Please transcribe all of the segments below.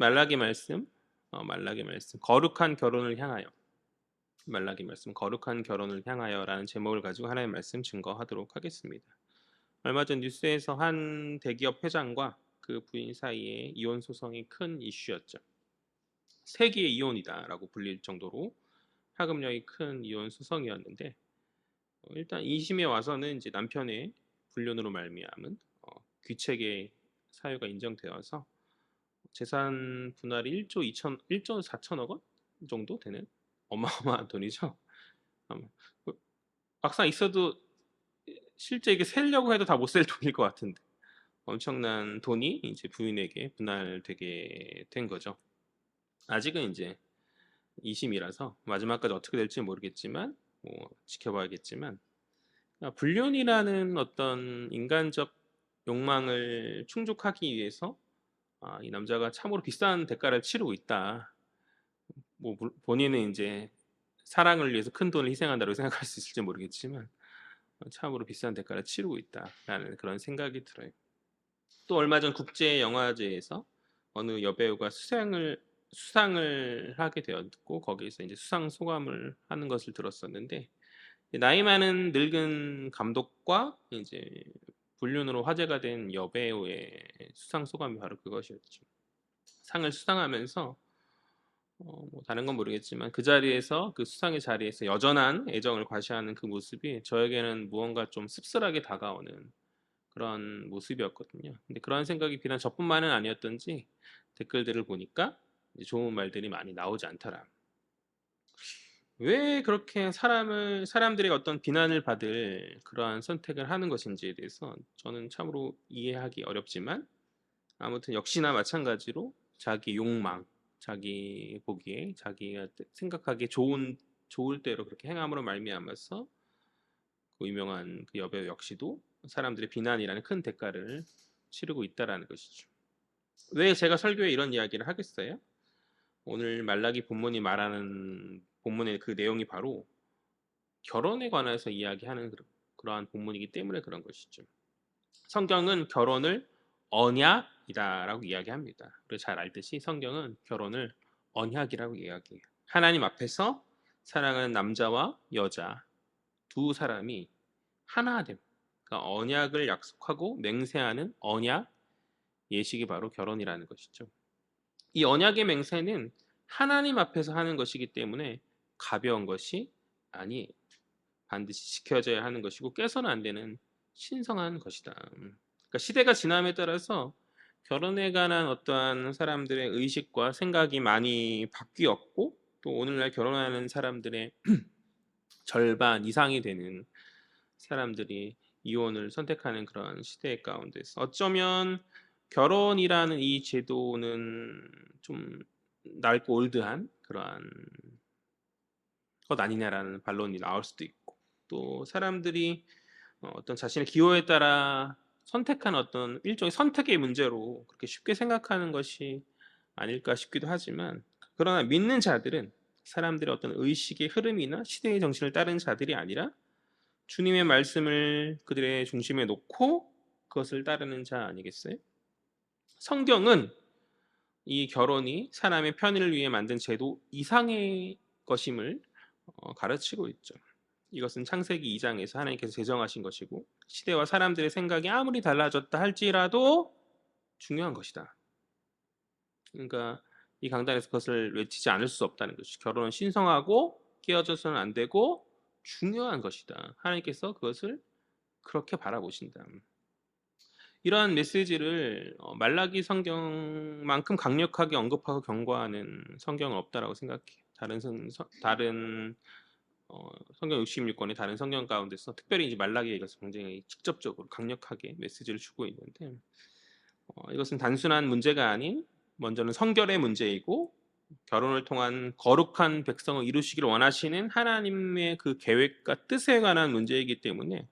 말라기 말씀, 말라기 말씀, 거룩한 결혼을 향하여. 말라기 말씀, 거룩한 결혼을 향하여라는 제목을 가지고 하나님의 말씀 증거하도록 하겠습니다. 얼마 전 뉴스에서 한 대기업 회장과 그 부인 사이에 이혼 소송이 큰 이슈였죠. 세기의 이혼이다라고 불릴 정도로 파급력이 큰 이혼 소송이었는데, 일단 2심에 와서는 이제 남편의 불륜으로 말미암은 귀책의 사유가 인정되어서 재산 분할이 1조 4천억 원 정도 되는 어마어마한 돈이죠. 아마 그 막상 있어도 실제 이게 세려고 해도 다 못 셀 돈일 것 같은데 엄청난 돈이 이제 부인에게 분할되게 된 거죠. 아직은 이제 2심이라서 마지막까지 어떻게 될지 모르겠지만 뭐 지켜봐야겠지만, 불륜이라는 어떤 인간적 욕망을 충족하기 위해서 이 남자가 참으로 비싼 대가를 치르고 있다. 뭐 본인은 이제 사랑을 위해서 큰 돈을 희생한다고 생각할 수 있을지 모르겠지만 참으로 비싼 대가를 치르고 있다라는 그런 생각이 들어요. 또 얼마 전 국제 영화제에서 어느 여배우가 수상을 하게 되었고, 거기에서 이제 수상 소감을 하는 것을 들었었는데, 나이 많은 늙은 감독과 이제 불륜으로 화제가 된 여배우의 수상 소감이 바로 그것이었죠. 상을 수상하면서 뭐 다른 건 모르겠지만 그 자리에서, 그 수상의 자리에서 여전한 애정을 과시하는 그 모습이 저에게는 무언가 좀 씁쓸하게 다가오는 그런 모습이었거든요. 근데 그런 생각이 비단 저뿐만은 아니었던지 댓글들을 보니까 이제 좋은 말들이 많이 나오지 않더라. 왜 그렇게 사람들의 어떤 비난을 받을 그러한 선택을 하는 것인지에 대해서 저는 참으로 이해하기 어렵지만, 아무튼 역시나 마찬가지로 자기 욕망, 자기 보기에 자기가 생각하기에 좋을 대로 그렇게 행함으로 말미암아서 그 유명한 그 여배우 역시도 사람들의 비난이라는 큰 대가를 치르고 있다라는 것이죠. 왜 제가 설교에 이런 이야기를 하겠어요? 오늘 말라기 본문이 말하는 본문의 그 내용이 바로 결혼에 관해서 이야기하는 그러한 본문이기 때문에 그런 것이죠. 성경은 결혼을 언약이다라고 이야기합니다. 우리가 잘 알듯이 성경은 결혼을 언약이라고 이야기해요. 하나님 앞에서 사랑하는 남자와 여자 두 사람이 하나 됨. 그러니까 언약을 약속하고 맹세하는 언약 예식이 바로 결혼이라는 것이죠. 이 언약의 맹세는 하나님 앞에서 하는 것이기 때문에 가벼운 것이 아니에요. 반드시 지켜져야 하는 것이고 깨서는 안 되는 신성한 것이다. 그러니까 시대가 지남에 따라서 결혼에 관한 어떠한 사람들의 의식과 생각이 많이 바뀌었고, 또 오늘날 결혼하는 사람들의 절반 이상이 되는 사람들이 이혼을 선택하는 그런 시대 가운데서 어쩌면 결혼이라는 이 제도는 좀 낡고 올드한 그러한 것 아니냐라는 반론이 나올 수도 있고, 또 사람들이 어떤 자신의 기호에 따라 선택한 어떤 일종의 선택의 문제로 그렇게 쉽게 생각하는 것이 아닐까 싶기도 하지만, 그러나 믿는 자들은 사람들의 어떤 의식의 흐름이나 시대의 정신을 따르는 자들이 아니라 주님의 말씀을 그들의 중심에 놓고 그것을 따르는 자 아니겠어요? 성경은 이 결혼이 사람의 편의를 위해 만든 제도 이상의 것임을 가르치고 있죠. 이것은 창세기 2장에서 하나님께서 제정하신 것이고, 시대와 사람들의 생각이 아무리 달라졌다 할지라도 중요한 것이다. 그러니까 이 강단에서 그것을 외치지 않을 수 없다는 것이, 결혼은 신성하고 깨어져서는 안 되고 중요한 것이다. 하나님께서 그것을 그렇게 바라보신다. 이러한 메시지를 말라기 성경만큼 강력하게 언급하고 경고하는 성경은 없다라고 생각해요. 다른 성경 66권의 다른 성경 가운데서 특별히 이제 말라기에 이것을 굉장히 직접적으로 강력하게 메시지를 주고 있는데, 이것은 단순한 문제가 아닌 먼저는 성결의 문제이고, 결혼을 통한 거룩한 백성을 이루시기를 원하시는 하나님의 그 계획과 뜻에 관한 문제이기 때문에,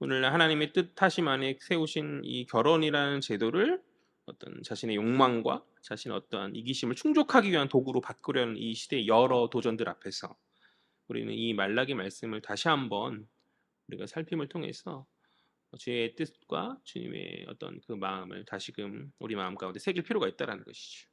오늘날 하나님의 뜻하심 안에 세우신 이 결혼이라는 제도를 어떤 자신의 욕망과 자신의 어떠한 이기심을 충족하기 위한 도구로 바꾸려는 이 시대의 여러 도전들 앞에서 우리는 이 말라기 말씀을 다시 한번 우리가 살핌을 통해서 주의 뜻과 주님의 어떤 그 마음을 다시금 우리 마음 가운데 새길 필요가 있다라는 것이죠.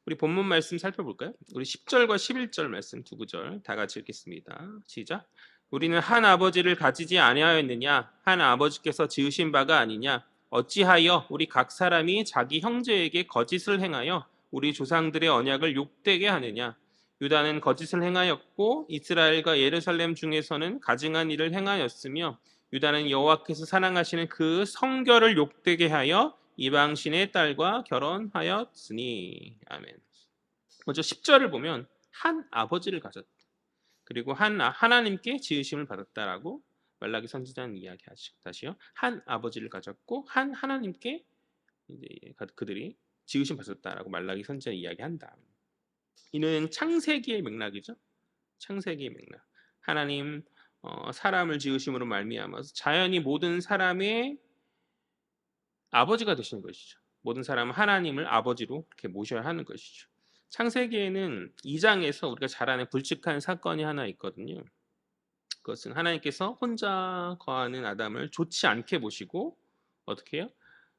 우리 본문 말씀 살펴볼까요? 우리 10절과 11절 말씀 두 구절 다 같이 읽겠습니다. 시작. 우리는 한 아버지를 가지지 아니하였느냐? 한 아버지께서 지으신 바가 아니냐? 어찌하여 우리 각 사람이 자기 형제에게 거짓을 행하여 우리 조상들의 언약을 욕되게 하느냐? 유다는 거짓을 행하였고 이스라엘과 예루살렘 중에서는 가증한 일을 행하였으며 유다는 여호와께서 사랑하시는 그 성결을 욕되게 하여 이방신의 딸과 결혼하였으니. 아멘. 먼저 10절을 보면 한 아버지를 가졌다. 그리고 하나님께 지으심을 받았다라고 말라기 선지자는 이야기하죠. 다시요. 한 아버지를 가졌고 한 하나님께 이제 그들이 지으심 받았다라고 말라기 선지자는 이야기한다. 이는 창세기의 맥락이죠. 창세기의 맥락. 하나님 사람을 지으심으로 말미암아서 자연히 모든 사람의 아버지가 되시는 것이죠. 모든 사람은 하나님을 아버지로 이렇게 모셔야 하는 것이죠. 창세기에는 2장에서 우리가 잘 아는 굵직한 사건이 하나 있거든요. 그것은 하나님께서 혼자 거하는 아담을 좋지 않게 보시고 어떻게 해요?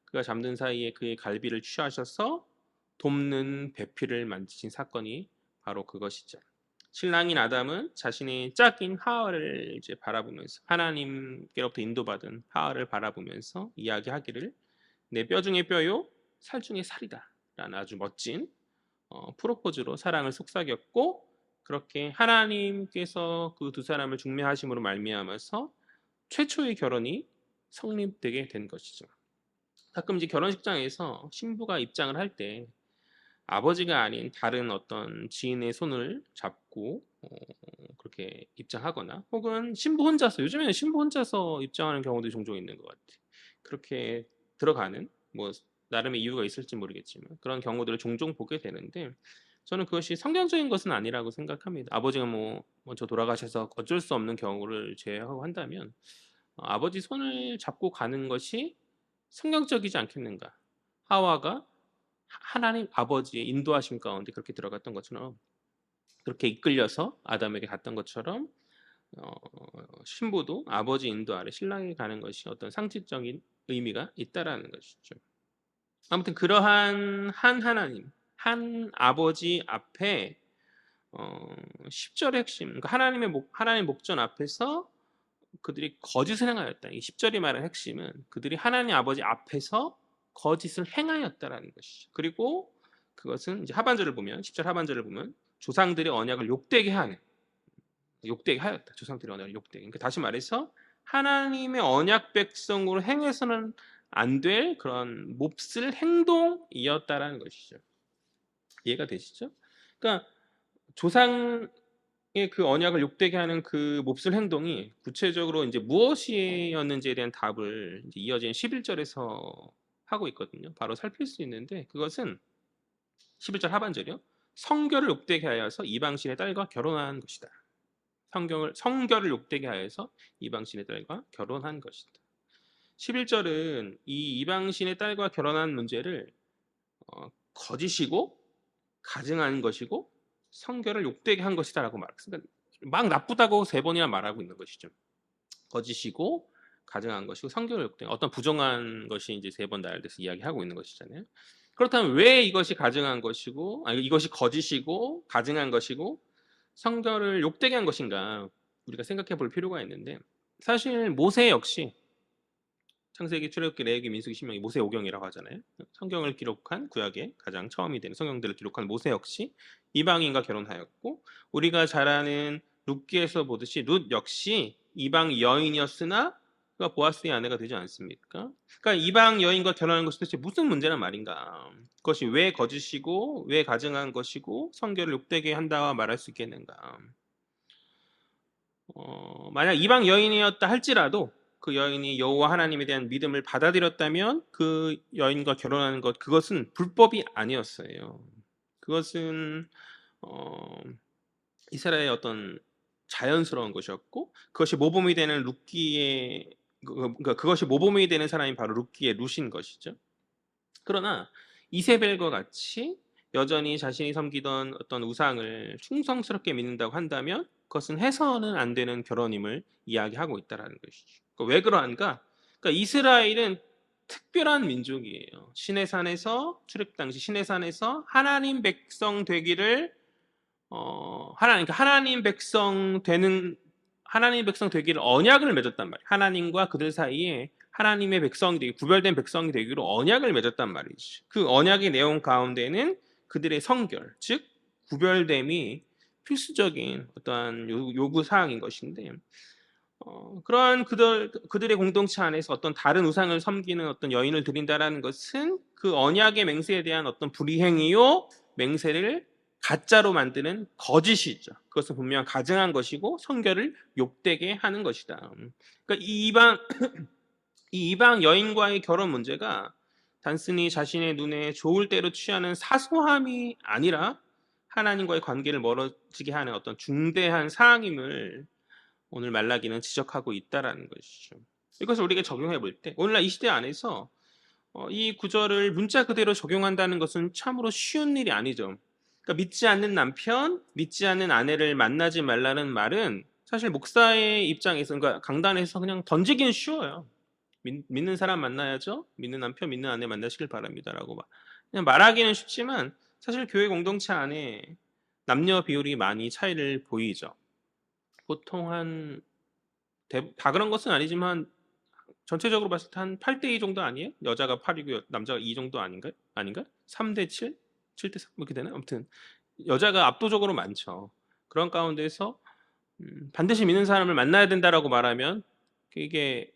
그가 잠든 사이에 그의 갈비를 취하셔서 돕는 배필을 만드신 사건이 바로 그것이죠. 신랑인 아담은 자신의 짝인 하와를 이제 바라보면서 하나님께로부터 인도받은 하와를 바라보면서 이야기하기를 내 뼈 중에 뼈요 살 중에 살이다 라는 아주 멋진 프로포즈로 사랑을 속삭였고 그렇게 하나님께서 그 두 사람을 중매하심으로 말미암아서 최초의 결혼이 성립되게 된 것이죠. 가끔 이제 결혼식장에서 신부가 입장을 할 때 아버지가 아닌 다른 어떤 지인의 손을 잡고 그렇게 입장하거나 혹은 신부 혼자서 요즘에는 신부 혼자서 입장하는 경우도 종종 있는 것 같아요. 그렇게 들어가는 뭐 나름의 이유가 있을지 모르겠지만 그런 경우들을 종종 보게 되는데 저는 그것이 성경적인 것은 아니라고 생각합니다. 아버지가 뭐 먼저 돌아가셔서 어쩔 수 없는 경우를 제외하고 한다면 아버지 손을 잡고 가는 것이 성경적이지 않겠는가? 하와가 하나님 아버지의 인도하심 가운데 그렇게 들어갔던 것처럼 그렇게 이끌려서 아담에게 갔던 것처럼 신부도 아버지 인도 아래 신랑이 가는 것이 어떤 상징적인 의미가 있다라는 것이죠. 아무튼 그러한 한 하나님, 한 아버지 앞에 10절의 핵심, 그러니까 하나님의 목전 앞에서 그들이 거짓을 행하였다. 이 10절이 말하는 핵심은 그들이 하나님 아버지 앞에서 거짓을 행하였다라는 것이죠. 그리고 그것은 이제 하반절을 보면 10절 하반절을 보면 조상들의 언약을 욕되게 하는 욕되게 하였다. 조상들의 언약을 욕되게. 그러니까 다시 말해서 하나님의 언약 백성으로 행해서는 안 될 그런 몹쓸 행동이었다라는 것이죠. 이해가 되시죠? 그러니까 조상의 그 언약을 욕되게 하는 그 몹쓸 행동이 구체적으로 이제 무엇이었는지에 대한 답을 이제 이어진 11절에서 하고 있거든요. 바로 살필 수 있는데 그것은 11절 하반절이요. 성결을 욕되게 하여서 이방신의 딸과 결혼한 것이다. 성결을 욕되게 하여서 이방신의 딸과 결혼한 것이다. 11절은 이 이방신의 딸과 결혼한 문제를 거짓이고 가증한 것이고 성결을 욕되게 한 것이다라고 말했습니다. 막 나쁘다고 3번이나 말하고 있는 것이죠. 거짓이고 가증한 것이고 성결을 욕되게 어떤 부정한 것이 이제 3번 나열돼서 이야기하고 있는 것이잖아요. 그렇다면 왜 이것이 가증한 것이고 이것이 거짓이고 가증한 것이고 성결을 욕되게 한 것인가 우리가 생각해 볼 필요가 있는데 사실 모세 역시 창세기, 출애굽기, 레위기, 민수기, 신명기, 모세오경이라고 하잖아요. 성경을 기록한 구약의 가장 처음이 되는 성경들을 기록한 모세 역시 이방인과 결혼하였고 우리가 잘 아는 룻기에서 보듯이 룻 역시 이방 여인이었으나 그가 보아스의 아내가 되지 않습니까? 그러니까 이방 여인과 결혼하는 것이 도대체 무슨 문제란 말인가? 그것이 왜 거짓이고 왜 가증한 것이고 성결을 욕되게 한다고 말할 수 있겠는가? 만약 이방 여인이었다 할지라도 그 여인이 여호와 하나님에 대한 믿음을 받아들였다면 그 여인과 결혼하는 것 그것은 불법이 아니었어요. 그것은 이스라엘의 어떤 자연스러운 것이었고 그것이 모범이 되는 룻기의 그러니까 그것이 모범이 되는 사람이 바로 룻기의 룻인 것이죠. 그러나 이세벨과 같이 여전히 자신이 섬기던 어떤 우상을 충성스럽게 믿는다고 한다면 그것은 해서는 안 되는 결혼임을 이야기하고 있다는 것이죠. 그러니까 왜 그러한가? 그러니까 이스라엘은 특별한 민족이에요. 시내산에서 출애굽 당시 시내산에서 하나님 백성 되기를 하나님 백성 되기를 언약을 맺었단 말이에요. 하나님과 그들 사이에 하나님의 백성이 되기 구별된 백성이 되기로 언약을 맺었단 말이죠. 그 언약의 내용 가운데는 그들의 성결, 즉 구별됨이 필수적인 어떠한 요구 사항인 것인데 그러한 그들의 공동체 안에서 어떤 다른 우상을 섬기는 어떤 여인을 드린다라는 것은 그 언약의 맹세에 대한 어떤 불이행이요 맹세를 가짜로 만드는 거짓이죠. 그것은 분명 가증한 것이고 성결을 욕되게 하는 것이다. 그러니까 이 이방 여인과의 결혼 문제가 단순히 자신의 눈에 좋을 대로 취하는 사소함이 아니라 하나님과의 관계를 멀어지게 하는 어떤 중대한 사항임을 오늘 말라기는 지적하고 있다라는 것이죠. 이것을 우리가 적용해 볼 때 오늘날 이 시대 안에서 이 구절을 문자 그대로 적용한다는 것은 참으로 쉬운 일이 아니죠. 그러니까 믿지 않는 남편, 믿지 않는 아내를 만나지 말라는 말은 사실 목사의 입장에서 그러니까 강단에서 그냥 던지기는 쉬워요. 믿는 사람 만나야죠. 믿는 남편, 믿는 아내 만나시길 바랍니다라고 그냥 말하기는 쉽지만 사실 교회 공동체 안에 남녀 비율이 많이 차이를 보이죠. 보통 다 그런 것은 아니지만 전체적으로 봤을 때 한 8대 2 정도 아니에요? 여자가 8이고 남자가 2 정도 아닌가요? 아닌가? 3대 7? 7대 3 뭐 이렇게 되나? 아무튼 여자가 압도적으로 많죠. 그런 가운데서 반드시 믿는 사람을 만나야 된다라고 말하면 이게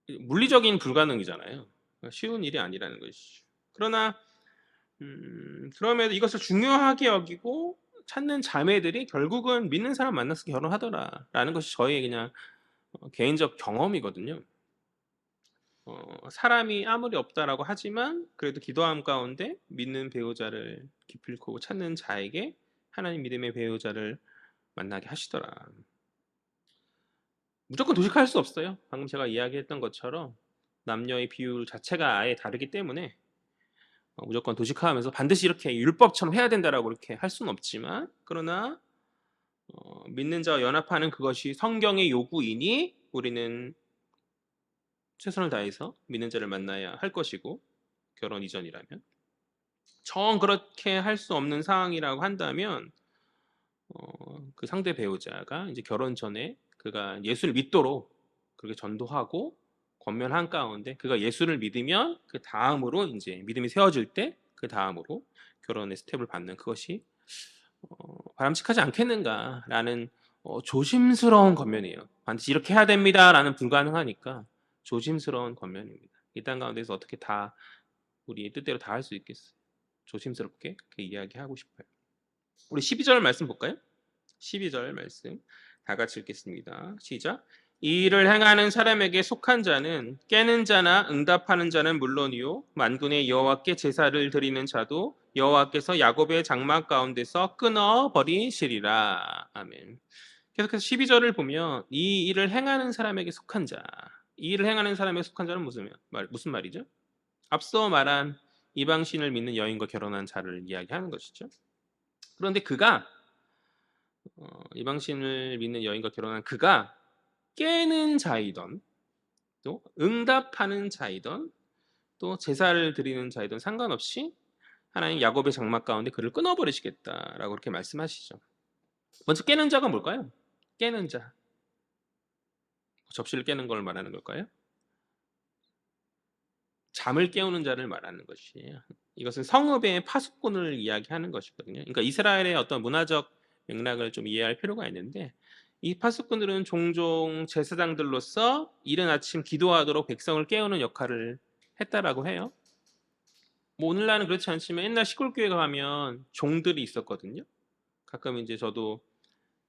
물리적인 불가능이잖아요. 쉬운 일이 아니라는 것이죠. 그러나 그럼에도 이것을 중요하게 여기고 찾는 자매들이 결국은 믿는 사람 만나서 결혼하더라라는 것이 저의 그냥 개인적 경험이거든요. 사람이 아무리 없다라고 하지만 그래도 기도함 가운데 믿는 배우자를 기필코 찾는 자에게 하나님 믿음의 배우자를 만나게 하시더라. 무조건 도식할 수 없어요. 방금 제가 이야기했던 것처럼 남녀의 비율 자체가 아예 다르기 때문에 무조건 도식하면서 반드시 이렇게 율법처럼 해야 된다라고 이렇게 할 수는 없지만 그러나 믿는 자와 연합하는 그것이 성경의 요구이니 우리는 최선을 다해서 믿는 자를 만나야 할 것이고 결혼 이전이라면 정 그렇게 할 수 없는 상황이라고 한다면 그 상대 배우자가 이제 결혼 전에 그가 예수를 믿도록 그렇게 전도하고 권면한 가운데 그가 예수를 믿으면 그 다음으로 이제 믿음이 세워질 때 그 다음으로 결혼의 스텝을 받는 그것이 바람직하지 않겠는가라는 조심스러운 권면이에요. 반드시 이렇게 해야 됩니다라는 불가능하니까 조심스러운 권면입니다. 이 땅 가운데서 어떻게 다 우리 뜻대로 다 할 수 있겠어요? 조심스럽게 그렇게 이야기하고 싶어요. 우리 12절 말씀 볼까요? 12절 말씀 다 같이 읽겠습니다. 시작. 이 일을 행하는 사람에게 속한 자는 깨는 자나 응답하는 자는 물론이요 만군의 여호와께 제사를 드리는 자도 여호와께서 야곱의 장막 가운데서 끊어 버리시리라. 아멘. 계속해서 12절을 보면 이 일을 행하는 사람에게 속한 자. 이 일을 행하는 사람에게 속한 자는 무슨 말이죠? 앞서 말한 이방신을 믿는 여인과 결혼한 자를 이야기하는 것이죠. 그런데 그가 이방신을 믿는 여인과 결혼한 그가 깨는 자이던 또 응답하는 자이던 또 제사를 드리는 자이던 상관없이 하나님 야곱의 장막 가운데 그를 끊어버리시겠다라고 그렇게 말씀하시죠. 먼저 깨는 자가 뭘까요? 깨는 자. 접시를 깨는 걸 말하는 걸까요? 잠을 깨우는 자를 말하는 것이에요. 이것은 성읍의 파수꾼을 이야기하는 것이거든요. 그러니까 이스라엘의 어떤 문화적 맥락을 좀 이해할 필요가 있는데 이 파수꾼들은 종종 제사장들로서 이른 아침 기도하도록 백성을 깨우는 역할을 했다라고 해요. 뭐 오늘날은 그렇지 않지만 옛날 시골 교회 가면 종들이 있었거든요. 가끔 이제 저도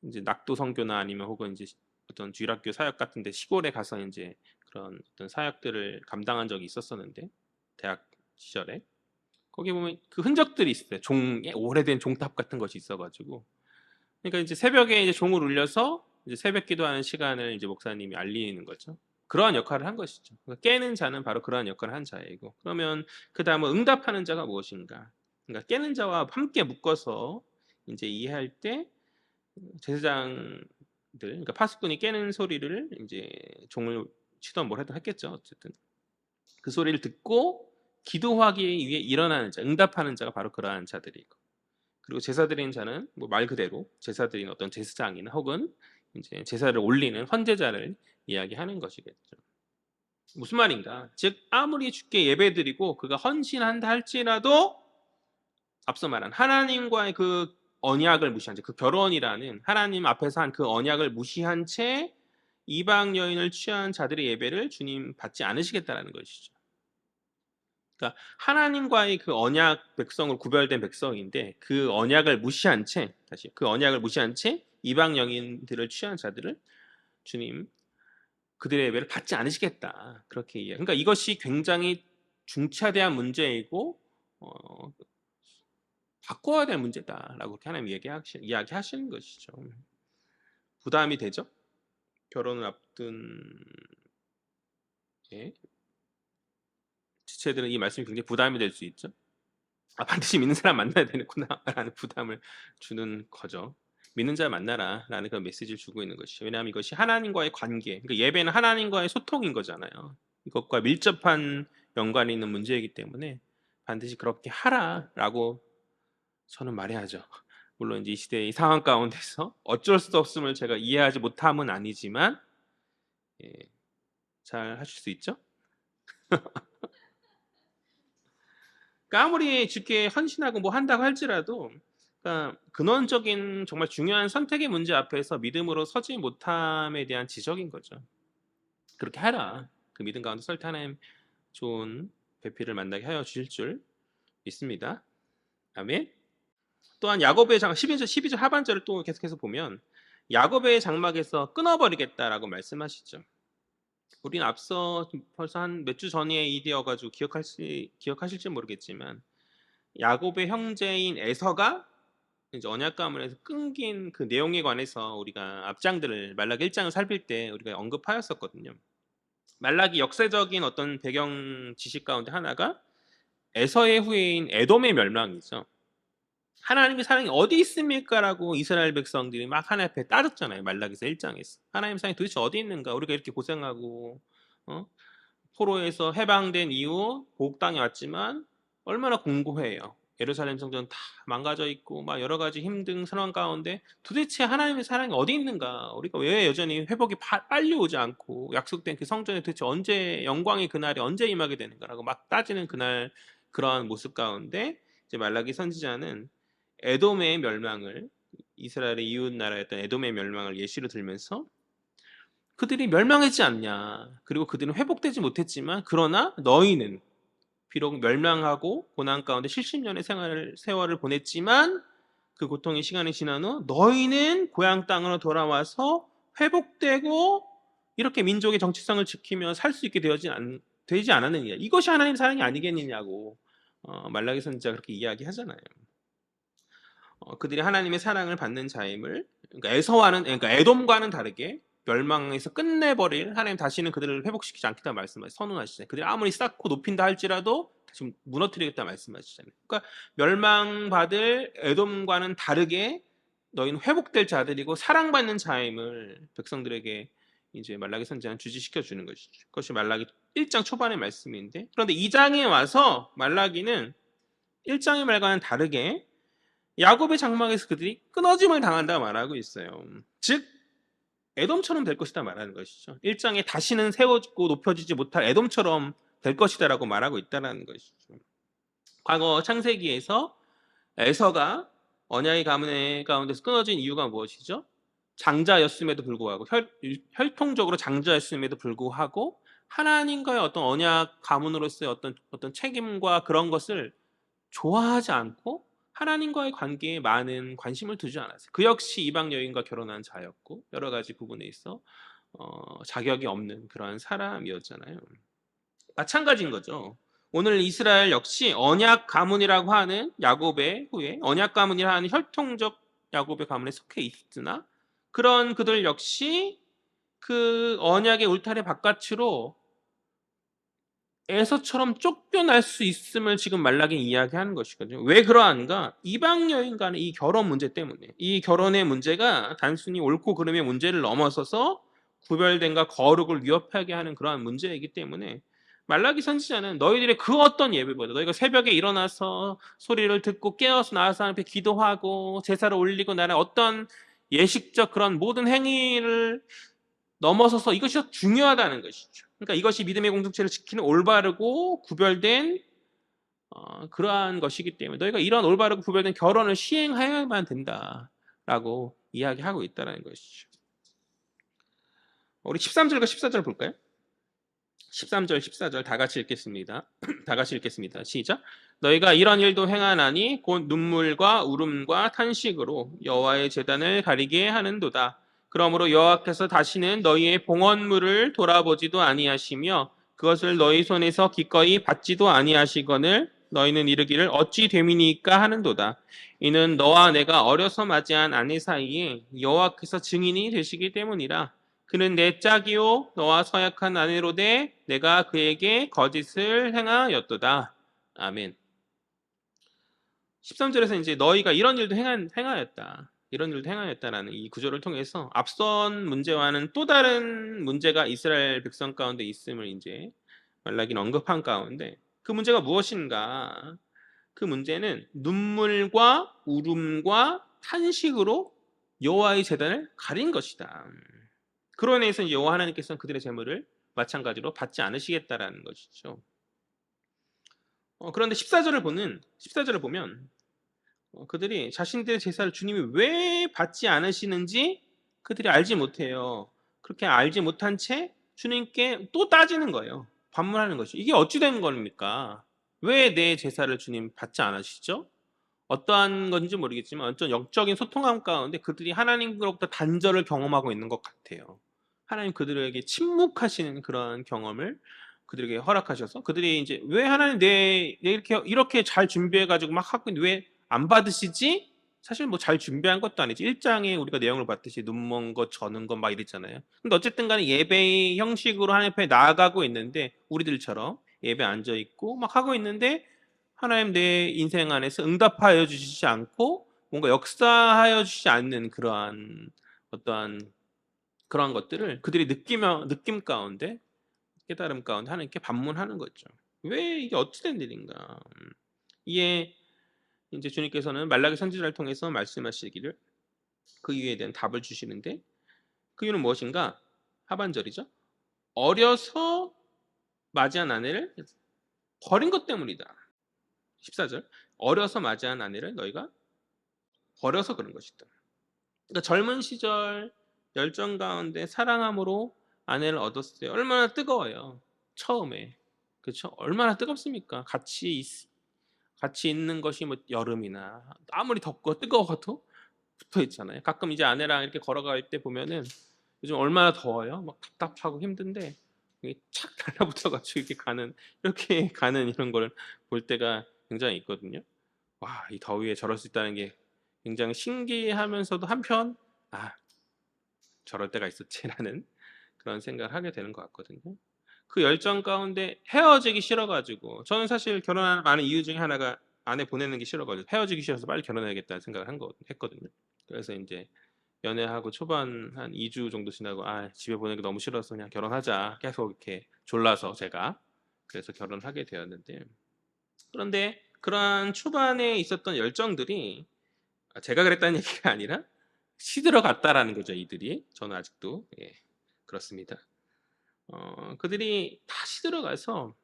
이제 낙도 선교나 아니면 혹은 이제 어떤 주일학교 사역 같은데 시골에 가서 이제 그런 어떤 사역들을 감당한 적이 있었었는데 대학 시절에 거기 보면 그 흔적들이 있어요. 오래된 종탑 같은 것이 있어가지고 그러니까 이제 새벽에 이제 종을 울려서 이제 새벽 기도하는 시간을 이제 목사님이 알리는 거죠. 그러한 역할을 한 것이죠. 그러니까 깨는 자는 바로 그러한 역할을 한 자이고 그러면 그 다음은 응답하는 자가 무엇인가? 그러니까 깨는 자와 함께 묶어서 이제 이해할 때 제사장들, 그러니까 파수꾼이 깨는 소리를 이제 종을 치던 뭘 해도 했겠죠. 어쨌든 그 소리를 듣고 기도하기 위해 일어나는 자, 응답하는 자가 바로 그러한 자들이고, 그리고 제사 드리는 자는 뭐 말 그대로 제사 드리는 어떤 제사장이나 혹은 이제 제사를 올리는 헌제자를 이야기하는 것이겠죠. 무슨 말인가? 즉 아무리 주께 예배드리고 그가 헌신한다 할지라도 앞서 말한 하나님과의 그 언약을 무시한 채, 그 결혼이라는 하나님 앞에서 한 그 언약을 무시한 채 이방 여인을 취한 자들의 예배를 주님 받지 않으시겠다라는 것이죠. 그러니까 하나님과의 그 언약 백성으로 구별된 백성인데 그 언약을 무시한 채, 다시 그 언약을 무시한 채 이방 여인들을 취한 자들을 주님 그들의 예배를 받지 않으시겠다, 그렇게 이해. 그러니까 이것이 굉장히 중차대한 문제이고 바꿔야 될 문제다라고 그렇게 하나님 이야기하시는 것이죠. 부담이 되죠. 결혼을 앞둔 지체들은 이 말씀이 굉장히 부담이 될 수 있죠. 반드시 믿는 사람 만나야 되는구나라는 부담을 주는 거죠. 믿는 자 만나라라는 그런 메시지를 주고 있는 것이죠. 왜냐하면 이것이 하나님과의 관계, 그러니까 예배는 하나님과의 소통인 거잖아요. 이것과 밀접한 연관이 있는 문제이기 때문에 반드시 그렇게 하라라고 저는 말해야죠. 물론 이제 이 시대의 상황 가운데서 어쩔 수 없음을 제가 이해하지 못함은 아니지만 잘 하실 수 있죠. 그러니까 아무리 주께 헌신하고 뭐 한다고 할지라도, 그러니까 근원적인 정말 중요한 선택의 문제 앞에서 믿음으로 서지 못함에 대한 지적인 거죠. 그렇게 하라. 그 믿음 가운데 설 때 하나님 좋은 배필을 만나게 하여 주실 줄 믿습니다. 아멘. 또한 야곱의 장막 12절 하반절을 또 계속해서 보면 야곱의 장막에서 끊어버리겠다라고 말씀하시죠. 우리는 앞서 벌써 한 몇 주 전의 일이어가지고 기억하실지 모르겠지만 야곱의 형제인 에서가 이제 언약 가문에서 끊긴 그 내용에 관해서 우리가 앞장들을 말라기 1장을 살필 때 우리가 언급하였었거든요. 말라기 역사적인 어떤 배경 지식 가운데 하나가 에서의 후예인 에돔의 멸망이죠. 하나님의 사랑이 어디 있습니까라고 이스라엘 백성들이 막 하나님 앞에 따졌잖아요. 말라기서 1장에서 하나님 사랑이 도대체 어디 있는가, 우리가 이렇게 고생하고 포로에서 해방된 이후 보복 당해 왔지만 얼마나 공고해요. 예루살렘 성전 다 망가져 있고 막 여러 가지 힘든 상황 가운데 도대체 하나님의 사랑이 어디 있는가, 우리가 왜 여전히 회복이 빨리 오지 않고 약속된 그 성전에 도대체 언제 영광의 그날이 언제 임하게 되는가라고 막 따지는 그날, 그러한 모습 가운데 이제 말라기 선지자는 에돔의 멸망을, 이스라엘의 이웃 나라였던 에돔의 멸망을 예시로 들면서 그들이 멸망했지 않냐, 그리고 그들은 회복되지 못했지만 그러나 너희는 비록 멸망하고 고난 가운데 70년의 세월을 보냈지만 그 고통의 시간이 지난 후 너희는 고향 땅으로 돌아와서 회복되고 이렇게 민족의 정체성을 지키며 살 수 있게 되지 않았느냐, 이것이 하나님의 사랑이 아니겠느냐고 말라기 선지자가 그렇게 이야기하잖아요. 그들이 하나님의 사랑을 받는 자임을, 그러니까 에돔과는 다르게 멸망에서 끝내버릴 하나님 다시는 그들을 회복시키지 않겠다 선언하시잖아요. 그들이 아무리 쌓고 높인다 할지라도 다시 무너뜨리겠다 말씀하시잖아요. 그러니까 멸망받을 에돔과는 다르게 너희는 회복될 자들이고 사랑받는 자임을 백성들에게 이제 말라기 선지자는 주지시켜 주는 것이죠. 그것이 말라기 1장 초반의 말씀인데, 그런데 2장에 와서 말라기는 1장의 말과는 다르게 야곱의 장막에서 그들이 끊어짐을 당한다 말하고 있어요. 즉 에돔처럼 될 것이다 말하는 것이죠. 1장에 다시는 세워지고 높여지지 못할 에돔처럼 될 것이다라고 말하고 있다는 것이죠. 과거 창세기에서 에서가 언약의 가문 가운데서 끊어진 이유가 무엇이죠? 장자였음에도 불구하고 혈통적으로 장자였음에도 불구하고 하나님과의 어떤 언약 가문으로서의 어떤 책임과 그런 것을 좋아하지 않고 하나님과의 관계에 많은 관심을 두지 않았어요. 그 역시 이방 여인과 결혼한 자였고 여러 가지 부분에 있어 자격이 없는 그러한 사람이었잖아요. 마찬가지인 거죠. 오늘 이스라엘 역시 언약 가문이라고 하는 야곱의 후에 언약 가문이라 하는 혈통적 야곱의 가문에 속해 있으나 그런 그들 역시 그 언약의 울타리 바깥으로 에서처럼 쫓겨날 수 있음을 지금 말라기 이야기하는 것이거든요. 왜 그러한가? 이방 여인 간의 이 결혼 문제 때문에, 이 결혼의 문제가 단순히 옳고 그름의 문제를 넘어서서 구별됨과 거룩을 위협하게 하는 그러한 문제이기 때문에 말라기 선지자는 너희들의 그 어떤 예배보다 너희가 새벽에 일어나서 소리를 듣고 깨어서 나와서 하나님 앞에 기도하고 제사를 올리고 나는 어떤 예식적 그런 모든 행위를 넘어서서 이것이 더 중요하다는 것이죠. 그러니까 이것이 믿음의 공동체를 지키는 올바르고 구별된 그러한 것이기 때문에 너희가 이런 올바르고 구별된 결혼을 시행해야만 된다라고 이야기하고 있다는 것이죠. 우리 13절과 14절 볼까요? 13절, 14절 다 같이 읽겠습니다. 다 같이 읽겠습니다. 시작. 너희가 이런 일도 행하나니 곧 눈물과 울음과 탄식으로 여호와의 제단을 가리게 하는도다. 그러므로 여호와께서 다시는 너희의 봉헌물을 돌아보지도 아니하시며 그것을 너희 손에서 기꺼이 받지도 아니하시거늘 너희는 이르기를 어찌 됨이니까 하는도다. 이는 너와 내가 어려서 맞이한 아내 사이에 여호와께서 증인이 되시기 때문이라. 그는 내 짝이요 너와 서약한 아내로되 내가 그에게 거짓을 행하였도다. 아멘. 13절에서 이제 너희가 이런 일도 행하였다. 이런 일도 행하였다라는 이 구절을 통해서 앞선 문제와는 또 다른 문제가 이스라엘 백성 가운데 있음을 이제 말라기는 언급한 가운데 그 문제가 무엇인가? 그 문제는 눈물과 울음과 탄식으로 여호와의 제단을 가린 것이다. 그로 인해서 여호와 하나님께서는 그들의 재물을 마찬가지로 받지 않으시겠다라는 것이죠. 그런데 14절을 보면 그들이 자신들의 제사를 주님이 왜 받지 않으시는지 그들이 알지 못해요. 그렇게 알지 못한 채 주님께 또 따지는 거예요. 반문하는 것이 이게 어찌 된 겁니까? 왜 내 제사를 주님 받지 않으시죠? 어떠한 건지 모르겠지만 어떤 영적인 소통함 가운데 그들이 하나님으로부터 단절을 경험하고 있는 것 같아요. 하나님 그들에게 침묵하시는 그런 경험을 그들에게 허락하셔서 그들이 이제 왜 하나님 내 이렇게 잘 준비해 가지고 막 하고 있는데 왜 안 받으시지? 사실 뭐 잘 준비한 것도 아니지. 1장에 우리가 내용을 봤듯이 눈먼 것, 저는 것 막 이랬잖아요. 근데 어쨌든 간에 예배의 형식으로 하나님 앞에 나아가고 있는데 우리들처럼 예배 앉아 있고 막 하고 있는데 하나님 내 인생 안에서 응답하여 주시지 않고 뭔가 역사하여 주시지 않는 그러한 어떠한 그러한 것들을 그들이 느낌 가운데 깨달음 가운데 하나님께 반문하는 거죠. 왜 이게 어찌된 일인가? 이에 이제 주님께서는 말라기 선지자를 통해서 말씀하시기를 그 이유에 대한 답을 주시는데 그 이유는 무엇인가? 하반절이죠. 어려서 맞이한 아내를 버린 것 때문이다. 14절. 어려서 맞이한 아내를 너희가 버려서 그런 것이다. 그러니까 젊은 시절 열정 가운데 사랑함으로 아내를 얻었어요. 얼마나 뜨거워요. 처음에. 그렇죠? 얼마나 뜨겁습니까? 같이 있는 것이 뭐 여름이나 아무리 덥고 뜨거워도 붙어 있잖아요. 가끔 이제 아내랑 이렇게 걸어갈 때 보면은 요즘 얼마나 더워요. 막 답답하고 힘든데 이게 착 달라붙어 가지고 이렇게 가는 이런 걸 볼 때가 굉장히 있거든요. 와, 이 더위에 저럴 수 있다는 게 굉장히 신기하면서도 한편 '아 저럴 때가 있었지.'라는 그런 생각을 하게 되는 것 같거든요. 그 열정 가운데 헤어지기 싫어 가지고 저는 사실 결혼하는 많은 이유 중에 하나가 아내 보내는 게 싫어 가지고 헤어지기 싫어서 빨리 결혼해야겠다는 생각을 했거든요. 그래서 인제 연애하고 초반 한 2주 정도 지나고 '아 집에 보내기 너무 싫어서 그냥 결혼하자.' 계속 이렇게 졸라서 제가. 그래서 결혼을 하게 되었는데 그런데 그러한 초반에 있었던 열정들이 제가 그랬다는 얘기가 아니라 시들어갔다라는 거죠, 이들이. 저는 아직도 그렇습니다. 그들이 다 시들어가서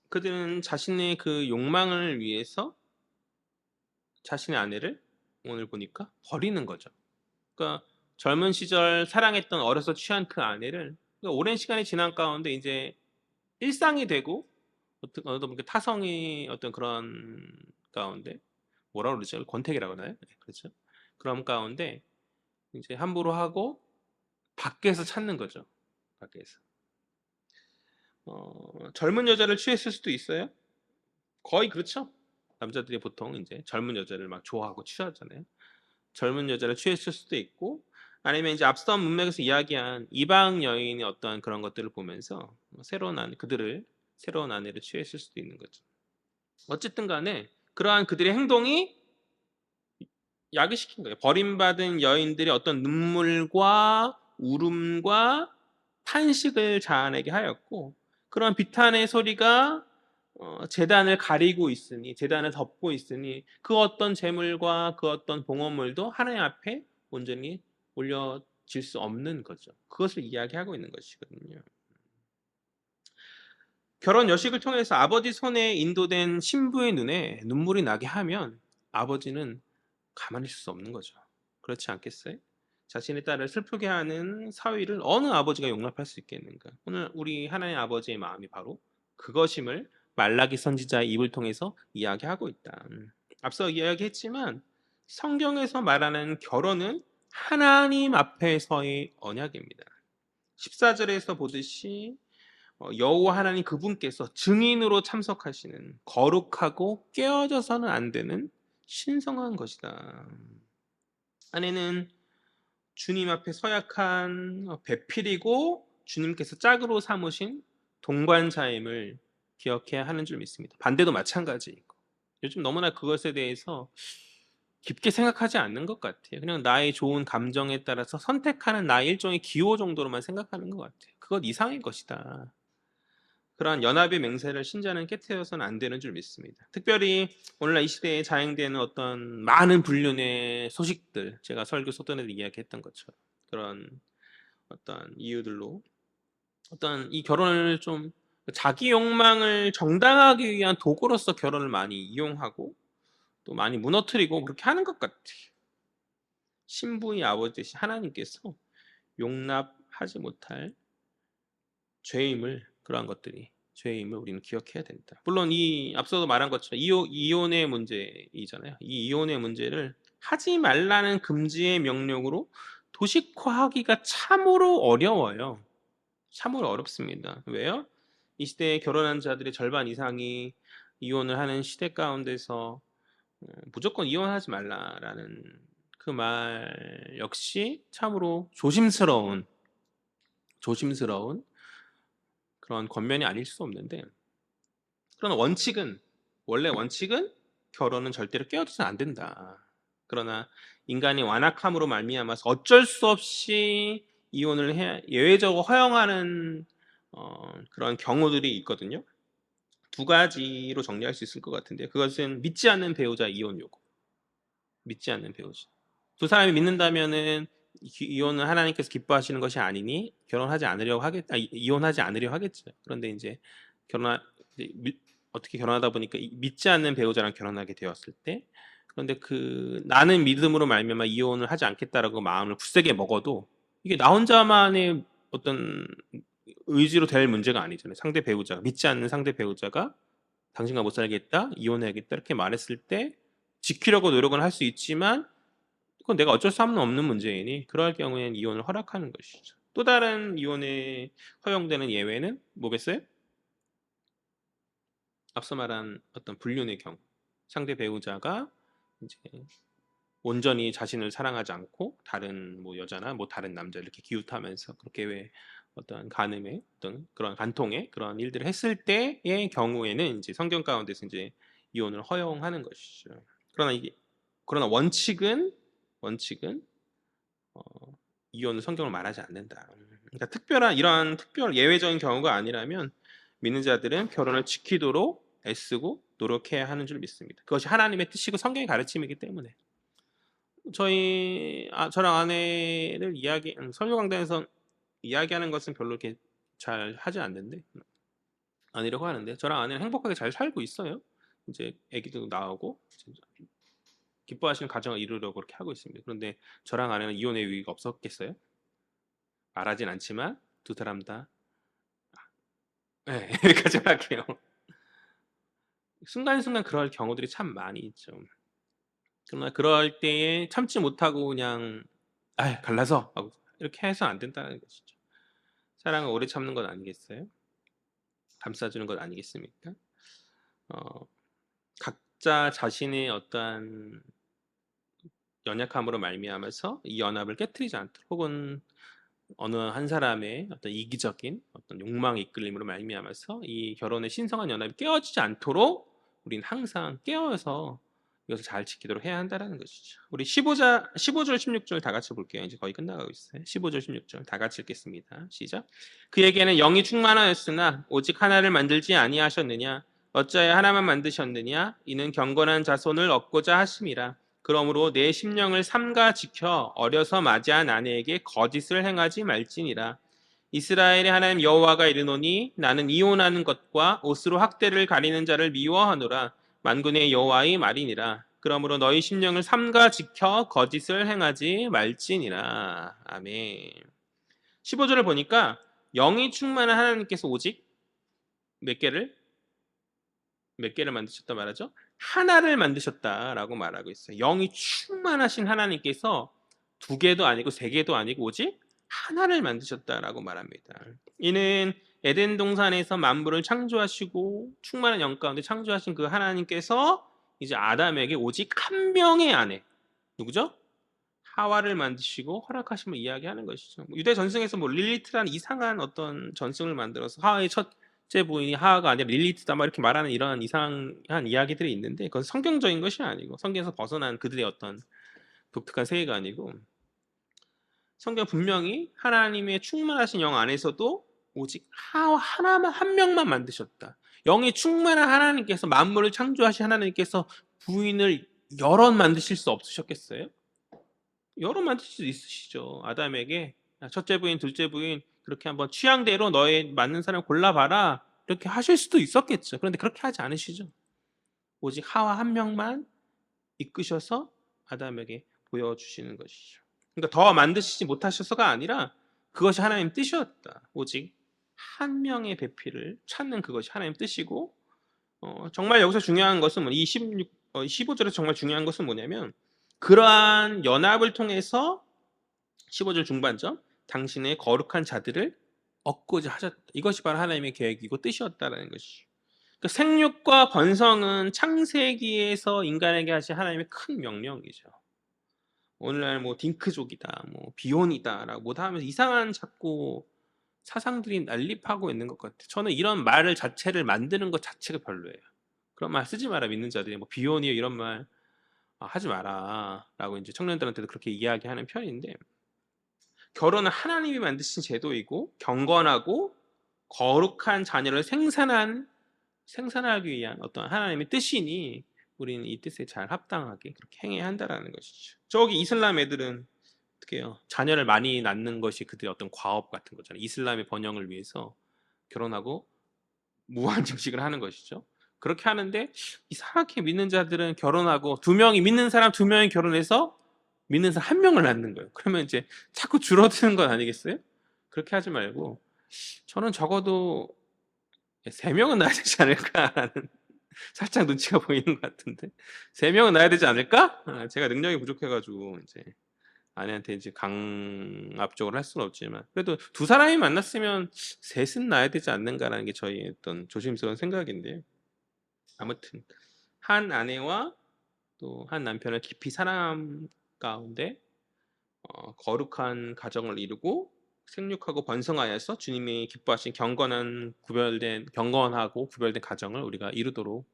그들은 자신의 그 욕망을 위해서 자신의 아내를 오늘 보니까 버리는 거죠. 그러니까 젊은 시절 사랑했던 어려서 취한 그 아내를 그러니까 오랜 시간이 지난 가운데 이제 일상이 되고 어떤 보면 타성의 어떤 그런 가운데 뭐라 그러죠? 권태기라고 하나요? 네, 그렇죠. 그런 가운데 이제 함부로 하고 밖에서 찾는 거죠. 밖에서. 젊은 여자를 취했을 수도 있어요. 거의 그렇죠. 남자들이 보통 이제 젊은 여자를 막 좋아하고 취하잖아요. 젊은 여자를 취했을 수도 있고 아니면 이제 앞선 문맥에서 이야기한 이방 여인의 어떤 그런 것들을 보면서 새로운 아내를 취했을 수도 있는 거죠. 어쨌든 간에 그러한 그들의 행동이 야기시킨 거예요. 버림받은 여인들의 어떤 눈물과 울음과 탄식을 자아내게 하였고 그런 비탄의 소리가 제단을 가리고 있으니, 제단을 덮고 있으니 그 어떤 제물과 그 어떤 봉헌물도 하나님 앞에 온전히 올려질 수 없는 거죠. 그것을 이야기하고 있는 것이거든요. 결혼 여식을 통해서 아버지 손에 인도된 신부의 눈에 눈물이 나게 하면 아버지는 가만히 있을 수 없는 거죠. 그렇지 않겠어요? 자신의 딸을 슬프게 하는 사위를 어느 아버지가 용납할 수 있겠는가? 오늘 우리 하나님 아버지의 마음이 바로 그것임을 말라기 선지자의 입을 통해서 이야기하고 있다. 앞서 이야기했지만 성경에서 말하는 결혼은 하나님 앞에서의 언약입니다. 14절에서 보듯이 여호와 하나님 그분께서 증인으로 참석하시는 거룩하고 깨어져서는 안 되는 신성한 것이다. 아내는 주님 앞에 서약한 배필이고 주님께서 짝으로 삼으신 동반자임을 기억해야 하는 줄 믿습니다. 반대도 마찬가지이고, 요즘 너무나 그것에 대해서 깊게 생각하지 않는 것 같아요. 그냥 나의 좋은 감정에 따라서 선택하는 나의 일종의 기호 정도로만 생각하는 것 같아요. 그것 이상의 것이다. 그러한 연합의 맹세를 신자는 깨트려서는 안 되는 줄 믿습니다. 특별히 오늘날 이 시대에 자행되는 어떤 많은 불륜의 소식들, 제가 설교 소돈에도 이야기했던 것처럼 그런 어떤 이유들로 어떤 이 결혼을 좀 자기 욕망을 정당하기 위한 도구로서 결혼을 많이 이용하고 또 많이 무너뜨리고 그렇게 하는 것 같아요. 신부의 아버지이신 하나님께서 용납하지 못할 죄임을, 그러한 것들이 죄임을 우리는 기억해야 된다. 물론 이 앞서도 말한 것처럼 이혼의 문제이잖아요. 이 이혼의 문제를 하지 말라는 금지의 명령으로 도식화하기가 참으로 어려워요. 참으로 어렵습니다. 왜요? 이 시대에 결혼한 자들의 절반 이상이 이혼을 하는 시대 가운데서 무조건 이혼하지 말라라는 그 말 역시 참으로 조심스러운 그런 권면이 아닐 수 없는데, 그러나 원래 원칙은 결혼은 절대로 깨어져서는 안 된다. 그러나 인간이 완악함으로 말미암아서 어쩔 수 없이 이혼을 예외적으로 허용하는 그런 경우들이 있거든요. 두 가지로 정리할 수 있을 것 같은데, 그것은 믿지 않는 배우자 이혼 요구, 믿지 않는 배우자. 두 사람이 믿는다면은 이혼은 하나님께서 기뻐하시는 것이 아니니 이혼하지 않으려 하겠죠. 그런데 이제 결혼 어떻게 결혼하다 보니까 믿지 않는 배우자랑 결혼하게 되었을 때, 그런데 그 나는 믿음으로 말미암아 이혼을 하지 않겠다라고 마음을 굳세게 먹어도 이게 나 혼자만의 어떤 의지로 될 문제가 아니잖아요. 상대 배우자가, 믿지 않는 상대 배우자가 당신과 못 살겠다, 이혼해야겠다 이렇게 말했을 때 지키려고 노력은 할 수 있지만 그건 내가 어쩔 수 없는 문제이니 그럴 경우에는 이혼을 허락하는 것이죠. 또 다른 이혼에 허용되는 예외는 뭐겠어요? 앞서 말한 어떤 불륜의 경우, 상대 배우자가 이제 온전히 자신을 사랑하지 않고 다른 뭐 여자나 뭐 다른 남자 이렇게 기웃하면서 그렇게 왜 어떤 간음의 어떤 그런 간통의 그런 일들을 했을 때의 경우에는 이제 성경 가운데서 이제 이혼을 허용하는 것이죠. 그러나 원칙은 어, 이혼은 성경을 말하지 않는다. 그러니까 이러한 특별 예외적인 경우가 아니라면 믿는 자들은 결혼을 지키도록 애쓰고 노력해야 하는 줄 믿습니다. 그것이 하나님의 뜻이고 성경의 가르침이기 때문에 저랑 아내를 설교 강단에서 이야기하는 것은 별로 이렇게 잘 하지 않는데 아니라고 하는데 저랑 아내는 행복하게 잘 살고 있어요. 이제 아기도 나오고 기뻐하시는 가정을 이루려고 그렇게 하고 있습니다. 그런데 저랑 아내는 이혼의 위기가 없었겠어요? 말하진 않지만 두 사람 다 네, 여기까지 할게요. 순간순간 그럴 경우들이 참 많이 있죠. 그러나 그럴 때에 참지 못하고 그냥 갈라서 하고 이렇게 해서 안 된다는 것이죠. 사랑을 오래 참는 것 아니겠어요? 감싸주는 것 아니겠습니까? 어, 각자 자신의 어떠한 연약함으로 말미암아서 이 연합을 깨뜨리지 않도록, 혹은 어느 한 사람의 어떤 이기적인 어떤 욕망의 이끌림으로 말미암아서 이 결혼의 신성한 연합이 깨어지지 않도록 우리는 항상 깨어서 이것을 잘 지키도록 해야 한다라는 것이죠. 우리 15절, 16절 다 같이 볼게요. 이제 거의 끝나가고 있어요. 15절, 16절 다 같이 읽겠습니다. 시작. 그에게는 영이 충만하였으나 오직 하나를 만들지 아니하셨느냐? 어찌하여 하나만 만드셨느냐? 이는 경건한 자손을 얻고자 하심이라. 그러므로 내 심령을 삼가 지켜 어려서 맞이한 아내에게 거짓을 행하지 말지니라. 이스라엘의 하나님 여호와가 이르노니 나는 이혼하는 것과 옷으로 학대를 가리는 자를 미워하노라. 만군의 여호와의 말이니라. 그러므로 너희 심령을 삼가 지켜 거짓을 행하지 말지니라. 아멘. 15절을 보니까 영이 충만한 하나님께서 오직 몇 개를 만드셨다 말하죠? 하나를 만드셨다라고 말하고 있어요. 영이 충만하신 하나님께서 두 개도 아니고 세 개도 아니고 오직 하나를 만드셨다라고 말합니다. 이는 에덴 동산에서 만물을 창조하시고 충만한 영 가운데 창조하신 그 하나님께서 이제 아담에게 오직 한 명의 아내, 누구죠? 하와를 만드시고 허락하심을 이야기하는 것이죠. 유대 전승에서 뭐 릴리트라는 이상한 어떤 전승을 만들어서 하와의 첫째 부인이 하와가 아니라 릴리트다 막 이렇게 말하는 이런 이상한 이야기들이 있는데 그건 성경적인 것이 아니고 성경에서 벗어난 그들의 어떤 독특한 세계가 아니고 성경 분명히 하나님의 충만하신 영 안에서도 오직 하와 하나만 한 명만 만드셨다. 영이 충만한 하나님께서 만물을 창조하신 하나님께서 부인을 여럿 만드실 수 없으셨겠어요? 여러 만드실 수 있으시죠. 아담에게 첫째 부인, 둘째 부인 그렇게 한번 취향대로 너에 맞는 사람 골라봐라 이렇게 하실 수도 있었겠죠. 그런데 그렇게 하지 않으시죠. 오직 하와 한 명만 이끄셔서 아담에게 보여주시는 것이죠. 그러니까 더 만드시지 못하셔서가 아니라 그것이 하나님 뜻이었다. 오직 한 명의 배필을 찾는 그것이 하나님 뜻이고 정말 여기서 중요한 것은 이 15절에서 정말 중요한 것은 뭐냐면 그러한 연합을 통해서 15절 중반절 당신의 거룩한 자들을 얻고자 하셨다. 이것이 바로 하나님의 계획이고 뜻이었다라는 것이죠. 그러니까 생육과 번성은 창세기에서 인간에게 하신 하나님의 큰 명령이죠. 오늘날 뭐 딩크족이다, 뭐 비혼이다라고 뭐다 하면서 이상한 자꾸 사상들이 난립하고 있는 것 같아요. 저는 이런 말을 자체를 만드는 것 자체가 별로예요. 그런 말 쓰지 마라 믿는 자들이 뭐 비혼이요 이런 말 하지 마라라고 이제 청년들한테도 그렇게 이야기하는 편인데 결혼은 하나님이 만드신 제도이고 경건하고 거룩한 자녀를 생산하기 위한 어떤 하나님의 뜻이니 우리는 이 뜻에 잘 합당하게 그렇게 행해야 한다라는 것이죠. 저기 이슬람 애들은 어떻게 해요? 자녀를 많이 낳는 것이 그들의 어떤 과업 같은 거잖아요. 이슬람의 번영을 위해서 결혼하고 무한 증식을 하는 것이죠. 그렇게 하는데 이상하게 믿는 자들은 결혼하고 믿는 사람 두 명이 결혼해서 믿는 사람 한 명을 낳는 거예요. 그러면 이제 자꾸 줄어드는 건 아니겠어요? 그렇게 하지 말고 저는 적어도 세 명은 낳아야 되지 않을까라는 살짝 눈치가 보이는 것 같은데 세 명은 낳아야 되지 않을까? 제가 능력이 부족해가지고 이제 아내한테 이제 강압적으로 할 수는 없지만 그래도 두 사람이 만났으면 셋은 낳아야 되지 않는가라는 게 저희 어떤 조심스러운 생각인데요. 아무튼 한 아내와 또 한 남편을 깊이 사랑함 가운데 거룩한 가정을 이루고 생육하고 번성하여서 주님이 기뻐하신 경건하고 구별된 가정을 우리가 이루도록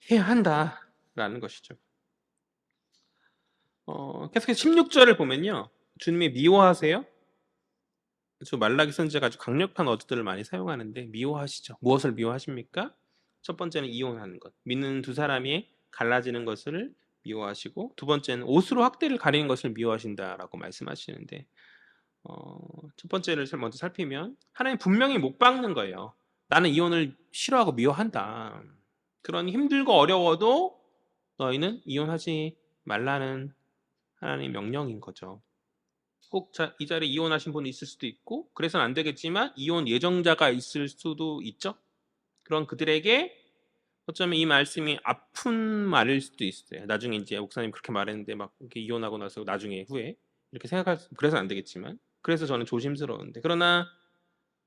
해야 한다라는 것이죠. 계속해서 16절을 보면요. 주님이 미워하세요? 저 말라기 선지자가 아주 강력한 어조들을 많이 사용하는데 미워하시죠. 무엇을 미워하십니까? 첫 번째는 이혼하는 것. 믿는 두 사람이 갈라지는 것을 미워하시고 두 번째는 옷으로 학대를 가리는 것을 미워하신다라고 말씀하시는데 첫 번째를 먼저 살피면 하나님 분명히 못 박는 거예요. 나는 이혼을 싫어하고 미워한다. 그러니 힘들고 어려워도 너희는 이혼하지 말라는 하나님의 명령인 거죠. 꼭 이 자리에 이혼하신 분이 있을 수도 있고 그래서는 안 되겠지만 이혼 예정자가 있을 수도 있죠. 그런 그들에게 어쩌면 이 말씀이 아픈 말일 수도 있어요. 나중에 이제 목사님 그렇게 말했는데 막 이렇게 이혼하고 나서 나중에 후에 이렇게 그래서 안 되겠지만 그래서 저는 조심스러운데 그러나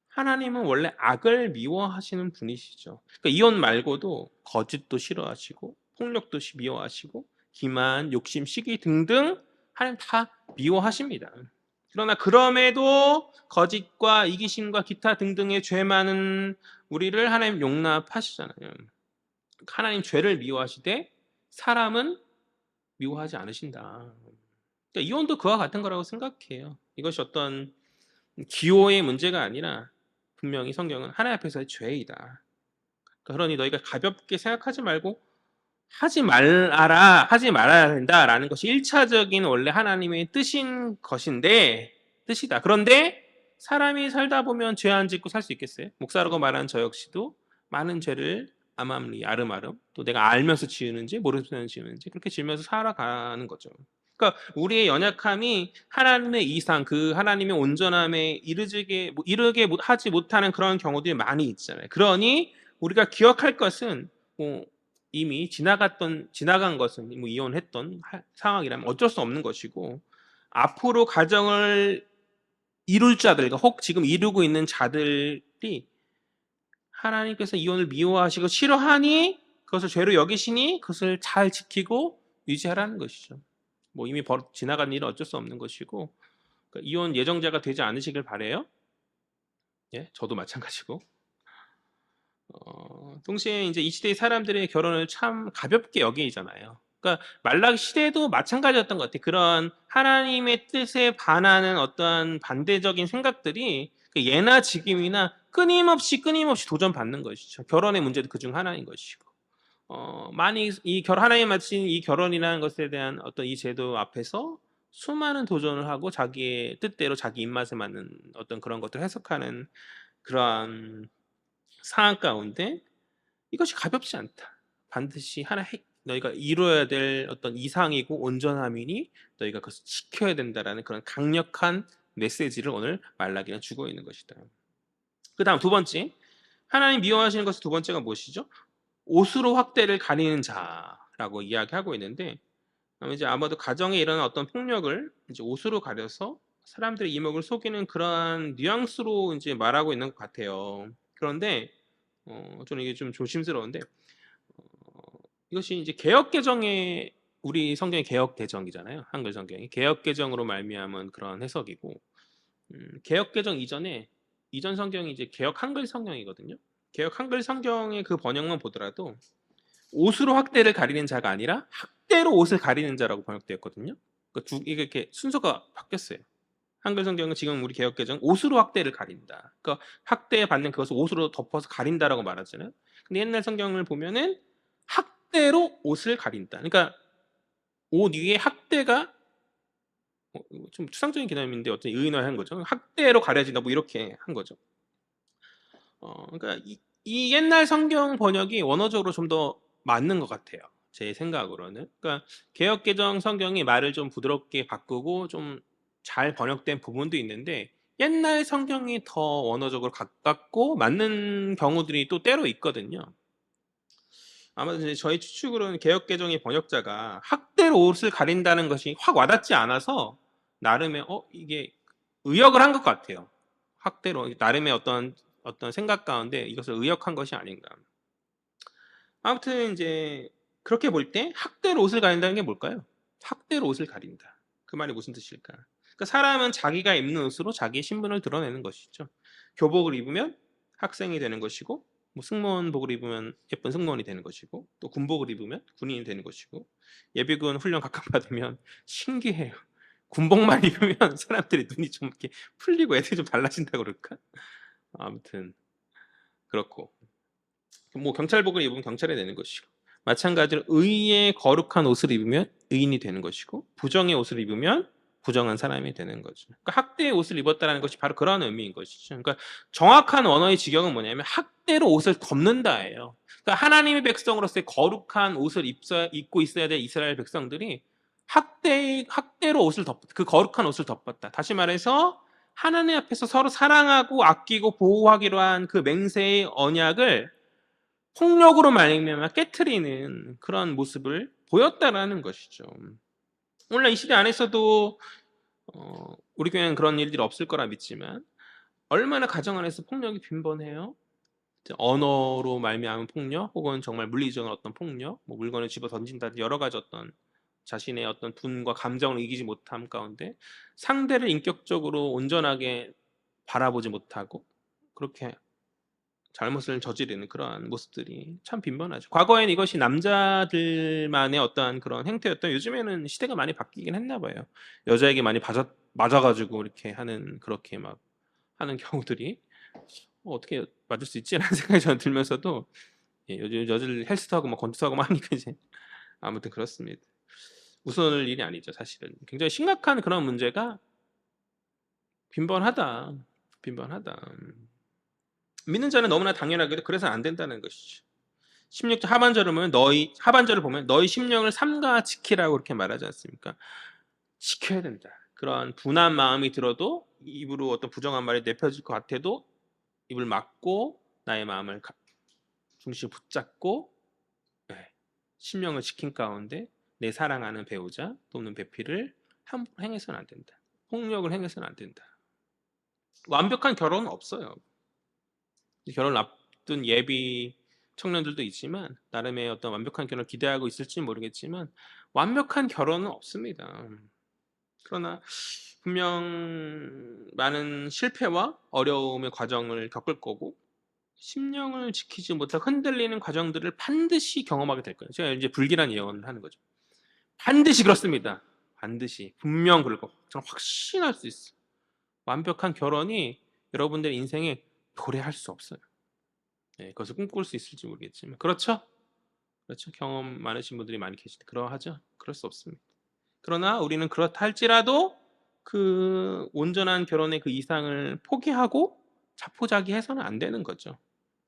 하나님은 원래 악을 미워하시는 분이시죠. 그러니까 이혼 말고도 거짓도 싫어하시고 폭력도 미워하시고 기만, 욕심, 시기 등등 하나님 다 미워하십니다. 그러나 그럼에도 거짓과 이기심과 기타 등등의 죄 많은 우리를 하나님 용납하시잖아요. 하나님 죄를 미워하시되 사람은 미워하지 않으신다. 그러니까 이혼도 그와 같은 거라고 생각해요. 이것이 어떤 기호의 문제가 아니라 분명히 성경은 하나님 앞에서의 죄이다. 그러니 너희가 가볍게 생각하지 말고 하지 말아야 된다라는 것이 1차적인 원래 하나님의 뜻이다. 그런데 사람이 살다 보면 죄 안 짓고 살 수 있겠어요? 목사라고 말하는 저 역시도 많은 죄를 암암리 아름아름, 또 내가 알면서 지으는지 모르면서 지으는지 그렇게 지으면서 살아가는 거죠. 그러니까 우리의 연약함이 하나님의 이상, 그 하나님의 온전함에 이르게 하지 못하는 그런 경우들이 많이 있잖아요. 그러니 우리가 기억할 것은 뭐 이미 지나간 것은 뭐 이혼했던 상황이라면 어쩔 수 없는 것이고, 앞으로 가정을 이룰 자들과 혹 지금 이루고 있는 자들이 하나님께서 이혼을 미워하시고 싫어하니 그것을 죄로 여기시니 그것을 잘 지키고 유지하라는 것이죠. 뭐 이미 지나간 일은 어쩔 수 없는 것이고, 그러니까 이혼 예정자가 되지 않으시길 바래요. 예, 저도 마찬가지고. 동시에 이제 이 시대의 사람들의 결혼을 참 가볍게 여기잖아요. 그러니까 말라기 시대도 마찬가지였던 것 같아요. 그런 하나님의 뜻에 반하는 어떤 반대적인 생각들이 예나 지금이나 끊임없이 도전받는 것이죠. 결혼의 문제도 그중 하나인 것이고. 많이 하나님 마친 이 결혼이라는 것에 대한 어떤 이 제도 앞에서 수많은 도전을 하고 자기의 뜻대로 자기 입맛에 맞는 어떤 그런 것들을 해석하는 그러한 상황 가운데 이것이 가볍지 않다. 반드시 너희가 이루어야 될 어떤 이상이고 온전함이니 너희가 그것을 지켜야 된다라는 그런 강력한 메시지를 오늘 말라기는 주고 있는 것이다. 그 다음 두 번째, 하나님 미워하시는 것의 두 번째가 무엇이죠? 옷으로 확대를 가리는 자라고 이야기하고 있는데, 이제 아마도 가정에 일어나는 어떤 폭력을 이제 옷으로 가려서 사람들의 이목을 속이는 그러한 뉘앙스로 이제 말하고 있는 것 같아요. 그런데 저는 이게 좀 조심스러운데, 이것이 이제 개역 개정의 우리 성경이 개역 개정이잖아요. 한글 성경이 개역 개정으로 말미암은 그런 해석이고, 개역 개정 이전 성경이 이제 개역 한글 성경이거든요. 개역 한글 성경의 그 번역만 보더라도 옷으로 확대를 가리는 자가 아니라 학대로 옷을 가리는 자라고 번역되었거든요. 그러니까 이게 이렇게 순서가 바뀌었어요. 한글 성경은 지금 우리 개역 개정 옷으로 확대를 가린다. 그러니까 학대 받는 그것을 옷으로 덮어서 가린다라고 말하잖아요. 근데 옛날 성경을 보면은 학대로 옷을 가린다. 그러니까 옷 위에 학대가 좀 추상적인 개념인데 어떤 의인화한 거죠. 학대로 가려진다 뭐 이렇게 한 거죠. 그러니까 이 옛날 성경 번역이 원어적으로 좀 더 맞는 것 같아요. 제 생각으로는. 그러니까 개역 개정 성경이 말을 좀 부드럽게 바꾸고 좀 잘 번역된 부분도 있는데 옛날 성경이 더 원어적으로 가깝고 맞는 경우들이 또 때로 있거든요. 아마도 이제 저희 추측으로는 개역 개정의 번역자가 학대로 옷을 가린다는 것이 확 와닿지 않아서 나름의 이게 의역을 한 것 같아요. 학대로 나름의 어떤 생각 가운데 이것을 의역한 것이 아닌가. 아무튼 이제 그렇게 볼 때 학대로 옷을 가린다는 게 뭘까요? 학대로 옷을 가린다. 그 말이 무슨 뜻일까? 그러니까 사람은 자기가 입는 옷으로 자기의 신분을 드러내는 것이죠. 교복을 입으면 학생이 되는 것이고, 뭐 승무원복을 입으면 예쁜 승무원이 되는 것이고, 또 군복을 입으면 군인이 되는 것이고, 예비군 훈련 각광받으면 신기해요. 군복만 입으면 사람들이 눈이 좀 이렇게 풀리고 애들이 좀 달라진다 그럴까? 아무튼 그렇고, 뭐 경찰복을 입으면 경찰이 되는 것이고, 마찬가지로 의의 거룩한 옷을 입으면 의인이 되는 것이고, 부정의 옷을 입으면 부정한 사람이 되는 거죠. 그러니까 학대의 옷을 입었다는 것이 바로 그런 의미인 것이죠. 그러니까 정확한 언어의 직역은 뭐냐면 학대로 옷을 덮는다예요. 그러니까 하나님의 백성으로서의 거룩한 옷을 입고 있어야 될 이스라엘 백성들이 학대로 그 거룩한 옷을 덮었다. 다시 말해서 하나님 앞에서 서로 사랑하고 아끼고 보호하기로 한 그 맹세의 언약을 폭력으로 말미암아 깨트리는 그런 모습을 보였다라는 것이죠. 오늘 이 시대 안에서도 우리 교회는 그런 일들이 없을 거라 믿지만 얼마나 가정 안에서 폭력이 빈번해요. 언어로 말미암은 폭력, 혹은 정말 물리적인 어떤 폭력, 뭐 물건을 집어 던진다든지 여러 가지 어떤 자신의 어떤 분과 감정을 이기지 못함 가운데 상대를 인격적으로 온전하게 바라보지 못하고 그렇게 잘못을 저지르는 그러한 모습들이 참 빈번하죠. 과거에는 이것이 남자들만의 어떠한 그런 행태였던, 요즘에는 시대가 많이 바뀌긴 했나 봐요. 여자에게 많이 맞아 가지고 이렇게 하는, 그렇게 막 하는 경우들이 '어떻게 맞을 수 있지?'라는 생각이 저는 들면서도, 예, 요즘 여자들 헬스도 하고 막 권투도 하고 막 하니까 이제 아무튼 그렇습니다. 웃을 일이 아니죠 사실은. 굉장히 심각한 그런 문제가 빈번하다. 빈번하다. 믿는 자는 너무나 당연하게도 그래서는 안 된다는 것이죠. 16절 하반절을 보면 너희 심령을 삼가 지키라고 그렇게 말하지 않습니까? 지켜야 된다. 그러한 분한 마음이 들어도, 입으로 어떤 부정한 말이 내펴질 것 같아도 입을 막고 나의 마음을 중심을 붙잡고, 네, 심령을 지킨 가운데 내 사랑하는 배우자 또는 배필을 함부로 행해서는 안 된다. 폭력을 행해서는 안 된다. 완벽한 결혼은 없어요. 결혼을 앞둔 예비 청년들도 있지만, 나름의 어떤 완벽한 결혼을 기대하고 있을지 모르겠지만 완벽한 결혼은 없습니다. 그러나 분명 많은 실패와 어려움의 과정을 겪을 거고, 심령을 지키지 못하고 흔들리는 과정들을 반드시 경험하게 될 거예요. 제가 이제 불길한 예언을 하는 거죠. 반드시 그렇습니다. 반드시 분명 그럴 거. 저는 확신할 수 있어요. 완벽한 결혼이 여러분들의 인생에 도래할 수 없어요. 네, 그것을 꿈꿀 수 있을지 모르겠지만, 그렇죠? 그렇죠. 경험 많으신 분들이 많이 계시는데 그러하죠. 그럴 수 없습니다. 그러나 우리는 그렇다 할지라도 그 온전한 결혼의 그 이상을 포기하고 자포자기해서는 안 되는 거죠.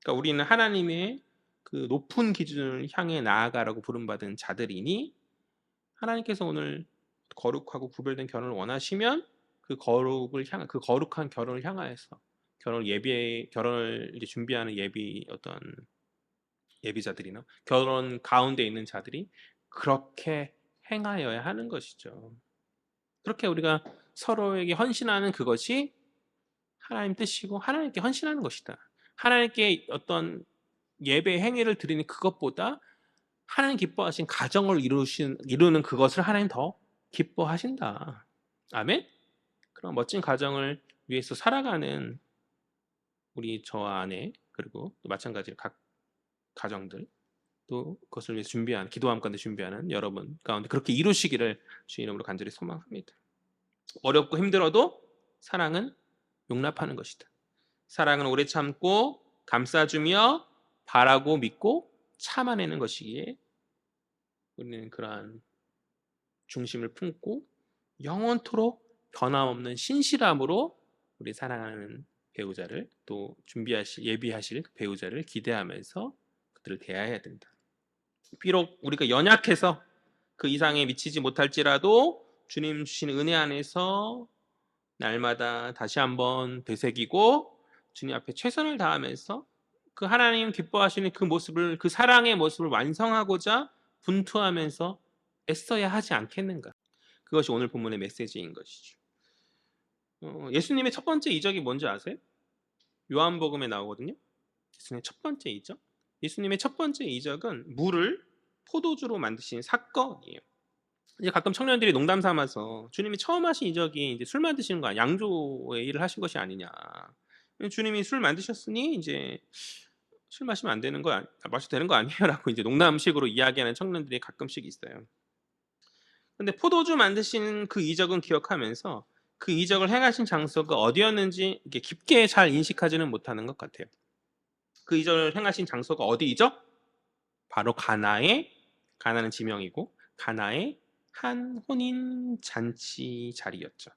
그러니까 우리는 하나님의 그 높은 기준을 향해 나아가라고 부름받은 자들이니, 하나님께서 오늘 거룩하고 구별된 결혼을 원하시면 그 거룩한 결혼을 향하여서 결혼을 이제 준비하는 어떤 예비자들이나 결혼 가운데 있는 자들이 그렇게 행하여야 하는 것이죠. 그렇게 우리가 서로에게 헌신하는 그것이 하나님 뜻이고 하나님께 헌신하는 것이다. 하나님께 어떤 예배 행위를 드리는 그것보다 하나님 기뻐하신 가정을 이루는 그것을 하나님 더 기뻐하신다. 아멘? 그런 멋진 가정을 위해서 살아가는 저와 아내, 그리고 또 마찬가지로 각 가정들, 또 그것을 위해서 기도함 가운데 준비하는 여러분 가운데 그렇게 이루시기를 주 이름으로 간절히 소망합니다. 어렵고 힘들어도 사랑은 용납하는 것이다. 사랑은 오래 참고 감싸주며 바라고 믿고 참아내는 것이기에, 우리는 그러한 중심을 품고 영원토록 변함없는 신실함으로 우리 사랑하는 배우자를, 또 예비하실 배우자를 기대하면서 그들을 대해야 된다. 비록 우리가 연약해서 그 이상에 미치지 못할지라도 주님 주신 은혜 안에서 날마다 다시 한번 되새기고 주님 앞에 최선을 다하면서 그 하나님 기뻐하시는 그 사랑의 모습을 완성하고자 분투하면서 애써야 하지 않겠는가. 그것이 오늘 본문의 메시지인 것이죠. 예수님의 첫 번째 이적이 뭔지 아세요? 요한복음에 나오거든요. 예수님의 첫 번째 이적. 예수님의 첫 번째 이적은 물을 포도주로 만드신 사건이에요. 이제 가끔 청년들이 농담 삼아서 주님이 처음 하신 이적이 이제 술 만드시는 거 아니야, 양조의 일을 하신 것이 아니냐. 주님이 술 만드셨으니 이제 술 마시면 안 되는 마셔도 되는 거 아니에요라고 이제 농담식으로 이야기하는 청년들이 가끔씩 있어요. 근데 포도주 만드신 그 이적은 기억하면서 그 이적을 행하신 장소가 어디였는지 이렇게 깊게 잘 인식하지는 못하는 것 같아요. 그 이적을 행하신 장소가 어디이죠? 바로 가나는 지명이고 가나의 한 혼인 잔치 자리였죠.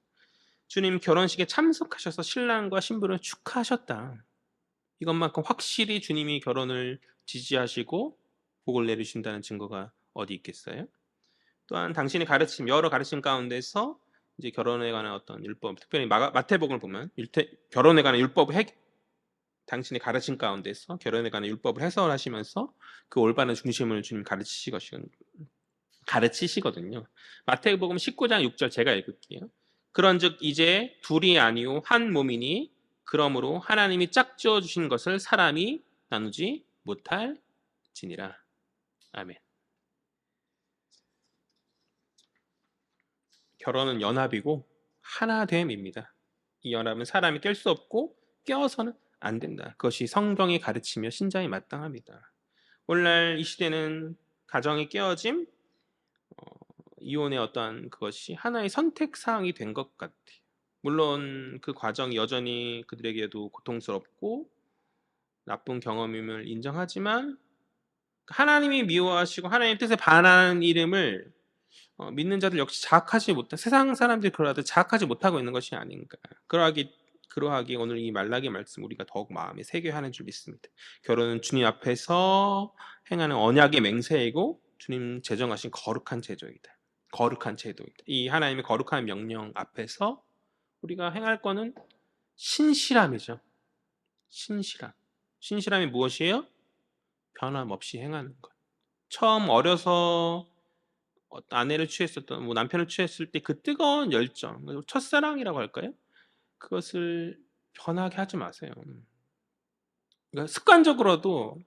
주님 결혼식에 참석하셔서 신랑과 신부를 축하하셨다. 이것만큼 확실히 주님이 결혼을 지지하시고 복을 내리신다는 증거가 어디 있겠어요? 또한 당신의 여러 가르침 가운데서 이제 결혼에 관한 어떤 율법, 특별히 마태복음을 보면 결혼에 관한 당신의 가르침 가운데서 결혼에 관한 율법을 해설하시면서 그 올바른 중심을 주님 가르치시거든요. 마태복음 19장 6절 제가 읽을게요. 그런즉 이제 둘이 아니요 한 몸이니 그러므로 하나님이 짝지어 주신 것을 사람이 나누지 못할지니라. 아멘. 결혼은 연합이고 하나됨입니다. 이 연합은 사람이 깰 수 없고 껴서는 안 된다. 그것이 성경이 가르치며 신장이 마땅합니다. 오늘날 이 시대는 가정의 깨어짐, 어, 이혼의 어떠한 그것이 하나의 선택 사항이 된 것 같아요. 물론 그 과정이 여전히 그들에게도 고통스럽고 나쁜 경험임을 인정하지만 하나님이 미워하시고 하나님의 뜻에 반하는 이름을 믿는 자들 역시 자학하지 못한 세상 사람들이 그러하듯 자학하지 못하고 있는 것이 아닌가. 그러하기 오늘 이 말라기 말씀 우리가 더욱 마음에 새겨야 하는 줄 믿습니다. 결혼은 주님 앞에서 행하는 언약의 맹세이고 주님 제정하신 거룩한 제도이다. 거룩한 제도이다. 이 하나님의 거룩한 명령 앞에서 우리가 행할 거는 신실함이죠. 신실함. 신실함이 무엇이에요? 변함없이 행하는 것. 처음 어려서 아내를 취했었던 뭐 남편을 취했을 때 그 뜨거운 열정, 첫사랑이라고 할까요? 그것을 변하게 하지 마세요. 그러니까 습관적으로도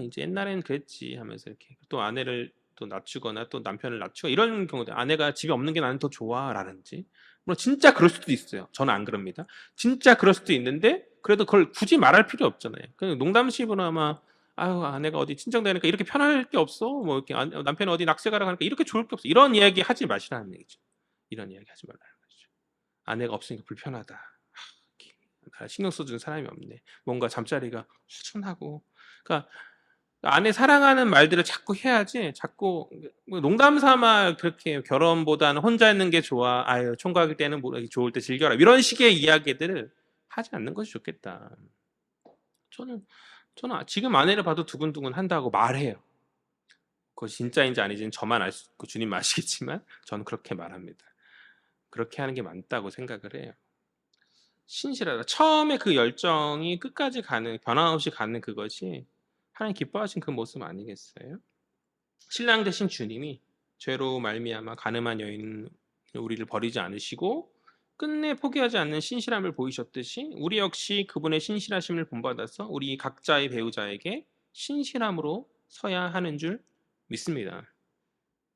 이제 옛날에는 그랬지 하면서 이렇게 또 아내를 또 낮추거나 또 남편을 낮추고 이런 경우도 아내가 집에 없는 게 나는 더 좋아라든지 물론 진짜 그럴 수도 있어요. 저는 안 그럽니다. 진짜 그럴 수도 있는데 그래도 그걸 굳이 말할 필요 없잖아요. 그냥 농담식으로 아마 아유 아내가 어디 친정되니까 이렇게 편할 게 없어 뭐 이렇게 남편이 어디 낚시 가러 가니까 이렇게 좋을 게 없어 이런 이야기 하지 마시라는 얘기죠. 이런 이야기 하지 말라는 거죠. 아내가 없으니까 불편하다. 신경 써주는 사람이 없네. 뭔가 잠자리가 허전하고. 그러니까 아내 사랑하는 말들을 자꾸 해야지. 자꾸 뭐 농담 삼아 그렇게 결혼보다는 혼자 있는 게 좋아. 아유 총각일 때는 뭐 좋을 때 즐겨라. 이런 식의 이야기들을 하지 않는 것이 좋겠다. 저는 지금 아내를 봐도 두근두근 한다고 말해요. 그거 진짜인지 아닌지는 저만 알 수 있고 주님 아시겠지만 저는 그렇게 말합니다. 그렇게 하는 게 맞다고 생각을 해요. 신실하다. 처음에 그 열정이 끝까지 가는 변함없이 가는 그것이 하나님 기뻐하신 그 모습 아니겠어요? 신랑 되신 주님이 죄로 말미암아 가늠한 여인 우리를 버리지 않으시고 끝내 포기하지 않는 신실함을 보이셨듯이 우리 역시 그분의 신실하심을 본받아서 우리 각자의 배우자에게 신실함으로 서야 하는 줄 믿습니다.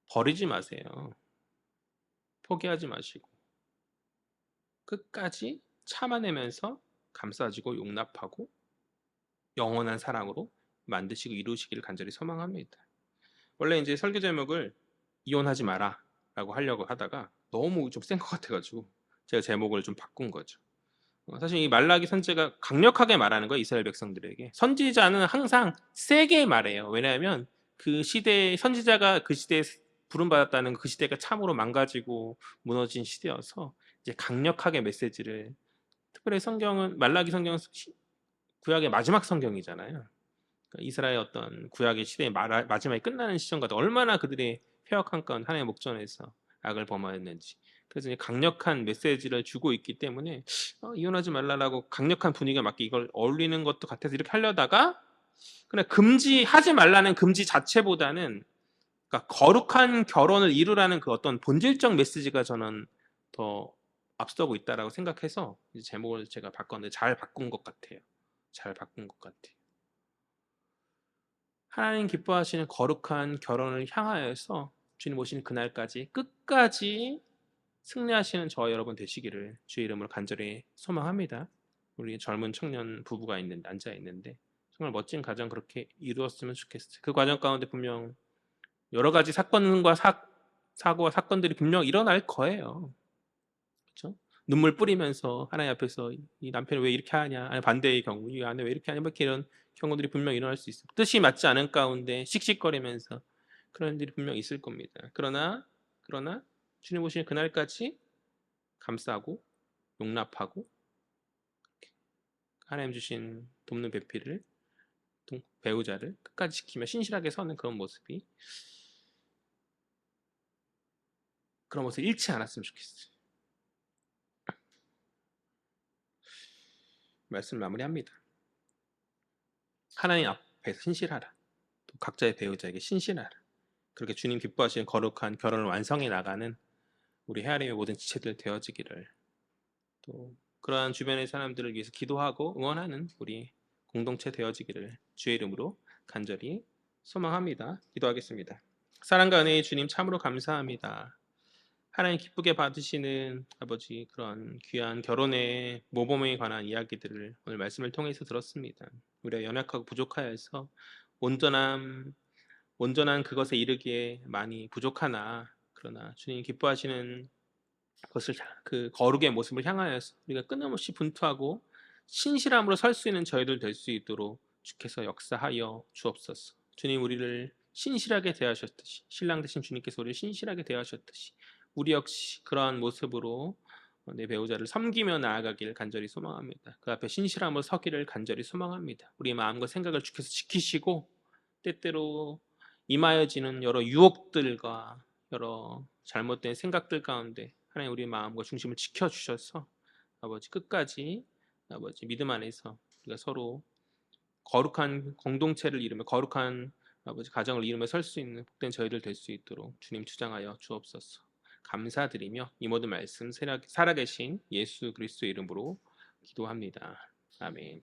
버리지 마세요. 포기하지 마시고 끝까지 참아내면서 감싸지고 용납하고 영원한 사랑으로 만드시고 이루시기를 간절히 소망합니다. 원래 이제 설교 제목을 이혼하지 마라라고 하려고 하다가 너무 좀 센 것 같아가지고 제가 제목을 좀 바꾼 거죠. 사실 이 말라기 선지자가 강력하게 말하는 거예요. 이스라엘 백성들에게. 선지자는 항상 세게 말해요. 왜냐하면 그 시대 선지자가 그 시대에 부름받았다는 그 시대가 참으로 망가지고 무너진 시대여서 이제 강력하게 메시지를 특별히 성경은 말라기 성경은 구약의 마지막 성경이잖아요. 그러니까 이스라엘 어떤 구약의 시대의 마지막에 끝나는 시점과 얼마나 그들의 폐역한 가운데 하나님의 목전에서 악을 범하였는지 그래서 이제 강력한 메시지를 주고 있기 때문에 이혼하지 말라라고 강력한 분위기가 맞게 이걸 어울리는 것도 같아서 이렇게 하려다가 그냥 금지하지 말라는 금지 자체보다는 그러니까 거룩한 결혼을 이루라는 그 어떤 본질적 메시지가 저는 더 앞서고 있다라고 생각해서 이제 제목을 제가 바꿨는데 잘 바꾼 것 같아요. 잘 바꾼 것 같아요. 하나님 기뻐하시는 거룩한 결혼을 향하여서 주님 오시는 그날까지 끝까지 승리하시는 저와 여러분 되시기를 주의 이름으로 간절히 소망합니다. 우리 젊은 청년 부부가 있는데 앉아 있는데 정말 멋진 가정 그렇게 이루었으면 좋겠어요. 그 과정 가운데 분명 여러 가지 사건과 사고와 사건들이 분명 일어날 거예요. 그렇죠? 눈물 뿌리면서 하나님 앞에서 이 남편이 왜 이렇게 하냐, 아니 반대의 경우 이 아내 왜 이렇게 하냐, 이렇게 이런 경우들이 분명 일어날 수 있어요. 뜻이 맞지 않은 가운데 씩씩거리면서 그런 일이 분명 있을 겁니다. 그러나 주님 오시는 그날까지 감싸고 용납하고 하나님 주신 돕는 배필을 배우자를 끝까지 지키며 신실하게 서는 그런 모습 잃지 않았으면 좋겠어요. 말씀 마무리합니다. 하나님 앞에서 신실하라. 또 각자의 배우자에게 신실하라. 그렇게 주님 기뻐하시는 거룩한 결혼을 완성해 나가는 우리 헤아림의 모든 지체들 되어지기를 또 그러한 주변의 사람들을 위해서 기도하고 응원하는 우리 공동체 되어지기를 주의 이름으로 간절히 소망합니다. 기도하겠습니다. 사랑과 은혜의 주님 참으로 감사합니다. 하나님 기쁘게 받으시는 아버지 그런 귀한 결혼의 모범에 관한 이야기들을 오늘 말씀을 통해서 들었습니다. 우리가 연약하고 부족하여서 온전한 그것에 이르기에 많이 부족하나 그러나 주님 기뻐하시는 그것을 그 거룩의 모습을 향하여서 우리가 끊임없이 분투하고 신실함으로 설 수 있는 저희들 될 수 있도록 주께서 역사하여 주옵소서. 주님 우리를 신실하게 대하셨듯이 신랑 되신 주님께서 우리를 신실하게 대하셨듯이 우리 역시 그러한 모습으로 내 배우자를 섬기며 나아가기를 간절히 소망합니다. 그 앞에 신실함으로 서기를 간절히 소망합니다. 우리의 마음과 생각을 주께서 지키시고 때때로 임하여지는 여러 유혹들과 여러 잘못된 생각들 가운데 하나님 우리의 마음과 중심을 지켜주셔서 아버지 끝까지 아버지 믿음 안에서 우리가 서로 거룩한 공동체를 이루며 거룩한 아버지 가정을 이루며 설 수 있는 복된 저희들 될 수 있도록 주님 주장하여 주옵소서. 감사드리며 이 모든 말씀 살아계신 예수 그리스도의 이름으로 기도합니다. 아멘.